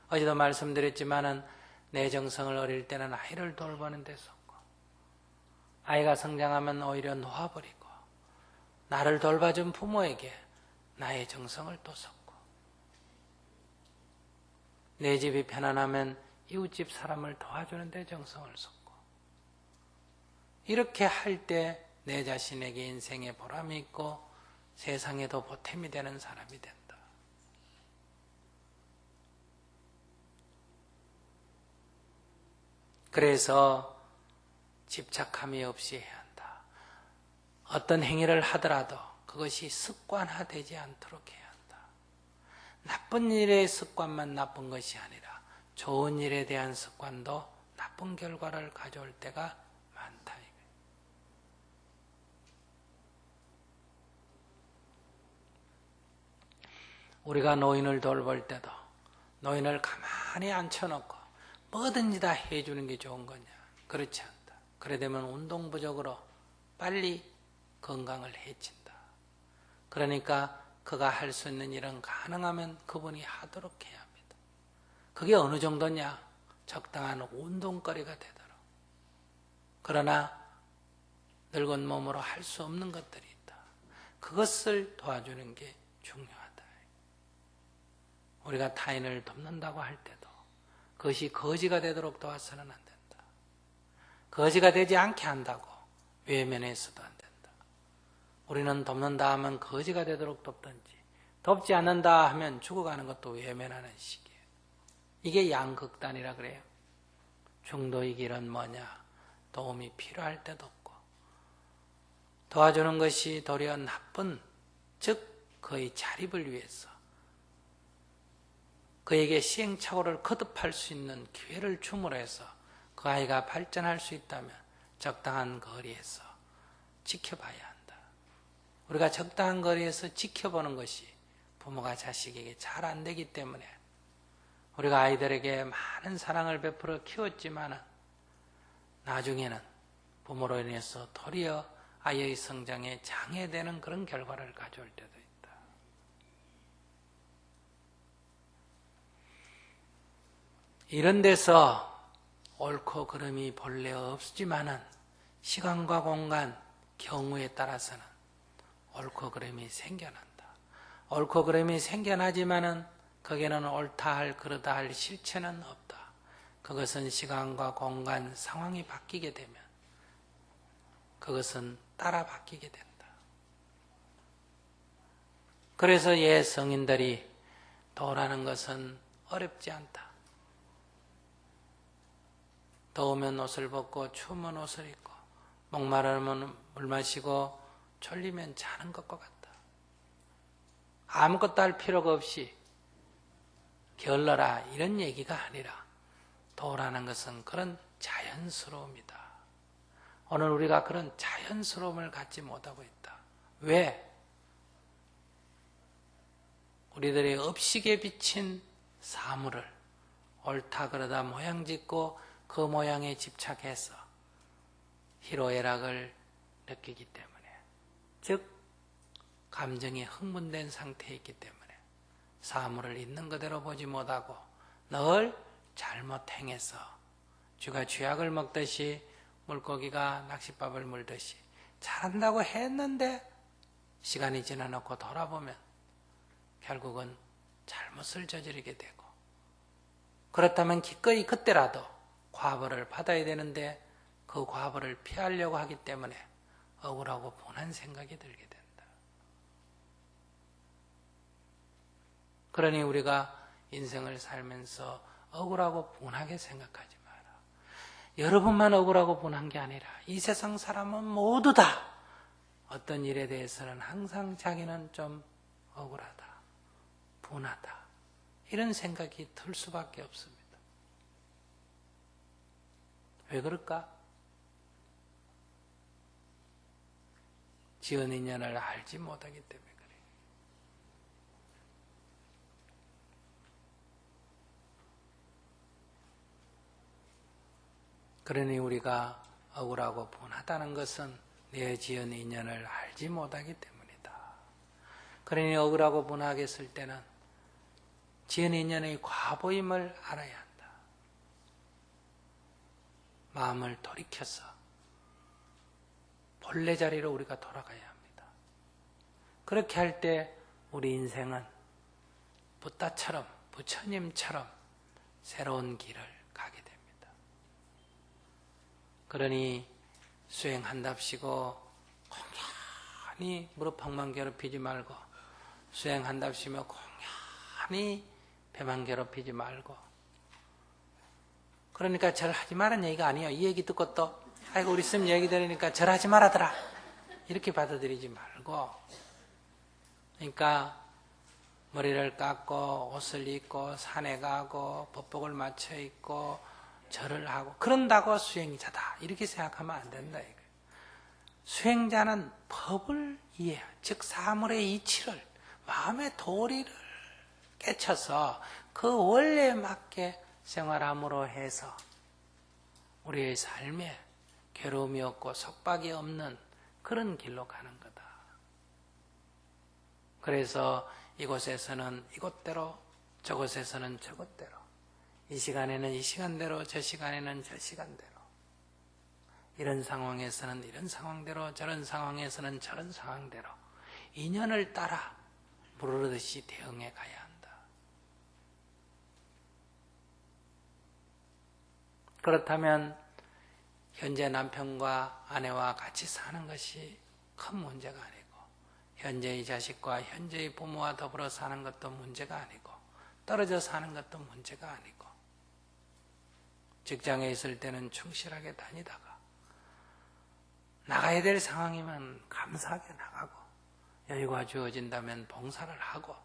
어제도 말씀드렸지만은 내 정성을 어릴 때는 아이를 돌보는 데 썼고 아이가 성장하면 오히려 놓아버리고 나를 돌봐준 부모에게 나의 정성을 또 쏟고 내 집이 편안하면 이웃집 사람을 도와주는 데 정성을 쏟고 이렇게 할 때 내 자신에게 인생에 보람이 있고 세상에도 보탬이 되는 사람이 된다. 그래서 집착함이 없이 해야 한다. 어떤 행위를 하더라도 그것이 습관화되지 않도록 해야 한다. 나쁜 일의 습관만 나쁜 것이 아니라 좋은 일에 대한 습관도 나쁜 결과를 가져올 때가 많다. 우리가 노인을 돌볼 때도 노인을 가만히 앉혀놓고 뭐든지 다 해주는 게 좋은 거냐? 그렇지 않다. 그래 되면 운동 부족으로 빨리 건강을 해친다. 그러니까 그가 할 수 있는 일은 가능하면 그분이 하도록 해야 합니다. 그게 어느 정도냐? 적당한 운동거리가 되도록. 그러나 늙은 몸으로 할 수 없는 것들이 있다. 그것을 도와주는 게 중요하다. 우리가 타인을 돕는다고 할 때도 그것이 거지가 되도록 도와서는 안 된다. 거지가 되지 않게 한다고 외면해서도 안 된다. 우리는 돕는다 하면 거지가 되도록 돕든지 돕지 않는다 하면 죽어가는 것도 외면하는 식이에요. 이게 양극단이라 그래요. 중도의 길은 뭐냐? 도움이 필요할 때도 없고 도와주는 것이 도리어 나쁜, 즉 그의 자립을 위해서 그에게 시행착오를 거듭할 수 있는 기회를 줌으로 해서 그 아이가 발전할 수 있다면 적당한 거리에서 지켜봐야 한다. 우리가 적당한 거리에서 지켜보는 것이 부모가 자식에게 잘 안 되기 때문에 우리가 아이들에게 많은 사랑을 베풀어 키웠지만 나중에는 부모로 인해서 도리어 아이의 성장에 장애되는 그런 결과를 가져올 때도 있다. 이런 데서 옳고 그름이 본래 없지만은 시간과 공간, 경우에 따라서는 옳고 그름이 생겨난다. 옳고 그름이 생겨나지만은 거기에는 옳다 할 그르다 할 실체는 없다. 그것은 시간과 공간, 상황이 바뀌게 되면 그것은 따라 바뀌게 된다. 그래서 옛 성인들이 도라는 것은 어렵지 않다. 더우면 옷을 벗고 추우면 옷을 입고 목마르면 물 마시고 졸리면 자는 것과 같다. 아무것도 할 필요가 없이 게을러라 이런 얘기가 아니라 도라는 것은 그런 자연스러움이다. 오늘 우리가 그런 자연스러움을 갖지 못하고 있다. 왜? 우리들의 업식에 비친 사물을 옳다 그러다 모양 짓고 그 모양에 집착해서 희로애락을 느끼기 때문에, 즉 감정이 흥분된 상태에 있기 때문에 사물을 있는 그대로 보지 못하고 늘 잘못 행해서 쥐가 쥐약을 먹듯이 물고기가 낚싯밥을 물듯이 잘한다고 했는데 시간이 지나놓고 돌아보면 결국은 잘못을 저지르게 되고, 그렇다면 기꺼이 그때라도 과보를 받아야 되는데 그 과보를 피하려고 하기 때문에 억울하고 분한 생각이 들게 된다. 그러니 우리가 인생을 살면서 억울하고 분하게 생각하지 마라. 여러분만 억울하고 분한 게 아니라 이 세상 사람은 모두 다 어떤 일에 대해서는 항상 자기는 좀 억울하다, 분하다 이런 생각이 들 수밖에 없습니다. 왜 그럴까? 지은 인연을 알지 못하기 때문에 그래요. 그러니 우리가 억울하고 분하다는 것은 내 지은 인연을 알지 못하기 때문이다. 그러니 억울하고 분하게 쓸 때는 지은 인연의 과보임을 알아야 한다. 마음을 돌이켜서 본래 자리로 우리가 돌아가야 합니다. 그렇게 할 때 우리 인생은 부다처럼, 부처님처럼 새로운 길을 가게 됩니다. 그러니 수행한답시고 공연히 무릎팍만 괴롭히지 말고, 수행한답시며 공연히 배만 괴롭히지 말고, 그러니까 절하지 말라는 얘기가 아니에요. 이 얘기 듣고 또 아이고 우리 스님 얘기 들으니까 절하지 말아더라 이렇게 받아들이지 말고, 그러니까 머리를 깎고 옷을 입고 산에 가고 법복을 맞춰 입고 절을 하고 그런다고 수행자다 이렇게 생각하면 안 된다 이거예요. 수행자는 법을 이해, 즉 사물의 이치를, 마음의 도리를 깨쳐서 그 원리에 맞게 생활함으로 해서 우리의 삶에 괴로움이 없고 속박이 없는 그런 길로 가는 거다. 그래서 이곳에서는 이곳대로, 저곳에서는 저곳대로, 이 시간에는 이 시간대로, 저 시간에는 저 시간대로, 이런 상황에서는 이런 상황대로, 저런 상황에서는 저런 상황대로 인연을 따라 부르듯이 대응해 가야 한다. 그렇다면 현재 남편과 아내와 같이 사는 것이 큰 문제가 아니고, 현재의 자식과 현재의 부모와 더불어 사는 것도 문제가 아니고, 떨어져 사는 것도 문제가 아니고, 직장에 있을 때는 충실하게 다니다가 나가야 될 상황이면 감사하게 나가고, 여유가 주어진다면 봉사를 하고,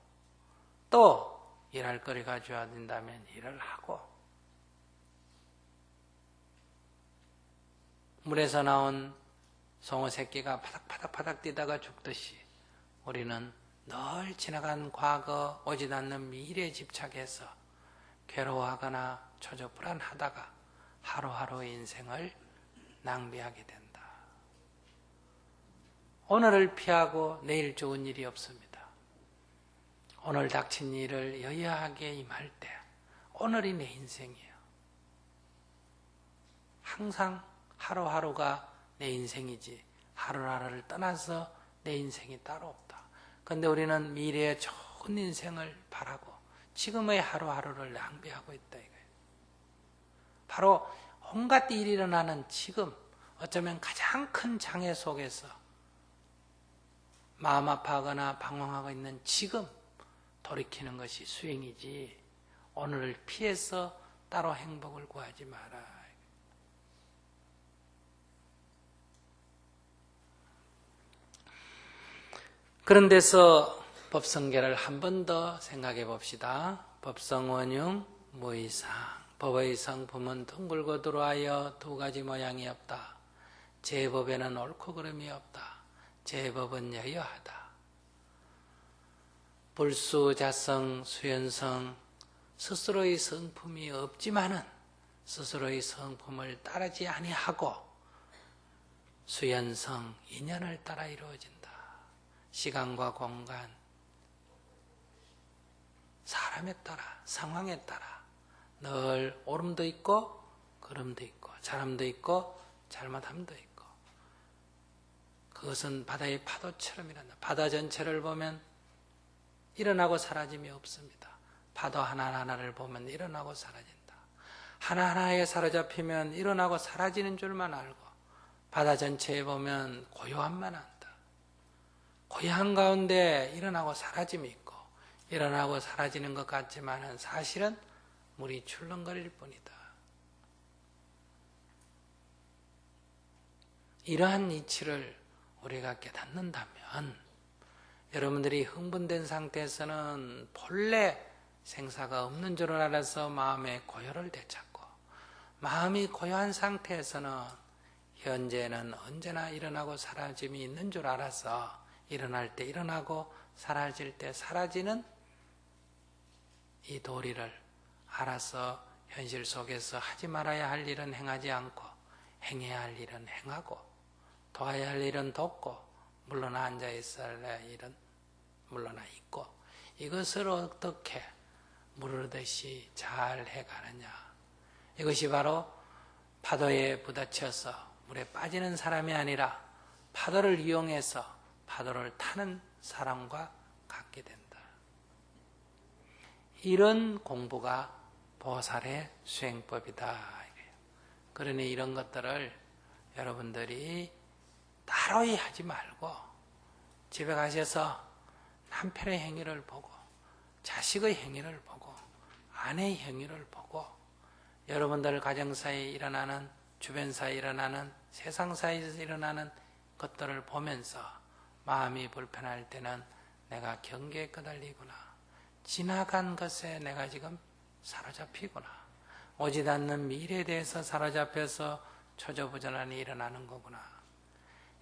또 일할 거리가 주어진다면 일을 하고, 물에서 나온 송어 새끼가 파닥파닥 뛰다가 죽듯이 우리는 늘 지나간 과거, 오지 않는 미래에 집착해서 괴로워하거나 초조 불안하다가 하루하루 인생을 낭비하게 된다. 오늘을 피하고 내일 좋은 일이 없습니다. 오늘 닥친 일을 여야하게 임할 때 오늘이 내 인생이에요. 항상 하루하루가 내 인생이지 하루하루를 떠나서 내 인생이 따로 없다. 그런데 우리는 미래의 좋은 인생을 바라고 지금의 하루하루를 낭비하고 있다 이거예요. 바로 온갖 일이 일어나는 지금, 어쩌면 가장 큰 장애 속에서 마음 아파하거나 방황하고 있는 지금 돌이키는 것이 수행이지, 오늘을 피해서 따로 행복을 구하지 마라. 그런 데서 법성계를 한 번 더 생각해 봅시다. 법성원흉 무이상. 법의 성품은 둥글고 들어와여 두 가지 모양이 없다. 제법에는 옳고 그름이 없다. 제법은 여여하다. 불수자성, 수연성, 스스로의 성품이 없지만은 스스로의 성품을 따르지 아니하고 수연성, 인연을 따라 이루어진다. 시간과 공간, 사람에 따라, 상황에 따라 늘 옳음도 있고 그름도 있고 잘함도 있고 잘못함도 있고 그것은 바다의 파도처럼 일어난다. 바다 전체를 보면 일어나고 사라짐이 없습니다. 파도 하나하나를 보면 일어나고 사라진다. 하나하나에 사로잡히면 일어나고 사라지는 줄만 알고 바다 전체에 보면 고요함만 한다. 고요한 가운데 일어나고 사라짐이 있고 일어나고 사라지는 것 같지만 사실은 물이 출렁거릴 뿐이다. 이러한 이치를 우리가 깨닫는다면 여러분들이 흥분된 상태에서는 본래 생사가 없는 줄 알아서 마음의 고요를 되찾고 마음이 고요한 상태에서는 현재는 언제나 일어나고 사라짐이 있는 줄 알아서 일어날 때 일어나고 사라질 때 사라지는 이 도리를 알아서 현실 속에서 하지 말아야 할 일은 행하지 않고 행해야 할 일은 행하고 도와야 할 일은 돕고 물러나 앉아 있어야 할 일은 물러나 있고 이것을 어떻게 물르듯이 잘 해가느냐. 이것이 바로 파도에 부딪혀서 물에 빠지는 사람이 아니라 파도를 이용해서 파도를 타는 사람과 같게 된다. 이런 공부가 보살의 수행법이다. 그러니 이런 것들을 여러분들이 따로이 하지 말고 집에 가셔서 남편의 행위를 보고 자식의 행위를 보고 아내의 행위를 보고 여러분들 가정사이에 일어나는 주변사이에 일어나는 세상사이에서 일어나는 것들을 보면서 마음이 불편할 때는 내가 경계에 끄달리구나. 지나간 것에 내가 지금 사로잡히구나. 오지 않는 미래에 대해서 사로잡혀서 초조부전하니 일어나는 거구나.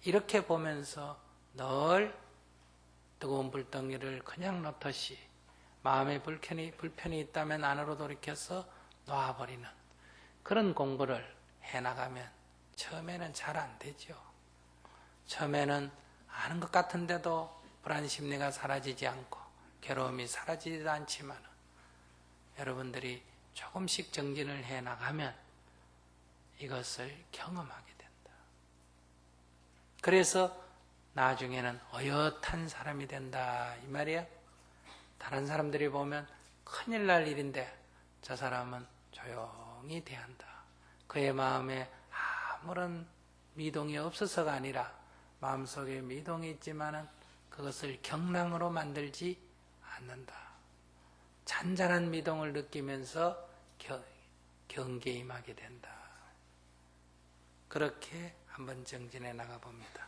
이렇게 보면서 늘 뜨거운 불덩이를 그냥 놓듯이 마음에 불편이 있다면 안으로 돌이켜서 놓아버리는 그런 공부를 해나가면 처음에는 잘 안 되죠. 처음에는 아는 것 같은데도 불안 심리가 사라지지 않고 괴로움이 사라지지도 않지만 여러분들이 조금씩 정진을 해나가면 이것을 경험하게 된다. 그래서 나중에는 어엿한 사람이 된다 이 말이야. 다른 사람들이 보면 큰일 날 일인데 저 사람은 조용히 대한다. 그의 마음에 아무런 미동이 없어서가 아니라 마음속에 미동이 있지만은 그것을 경랑으로 만들지 않는다. 잔잔한 미동을 느끼면서 경계에 임하게 된다. 그렇게 한번 정진해 나가 봅니다.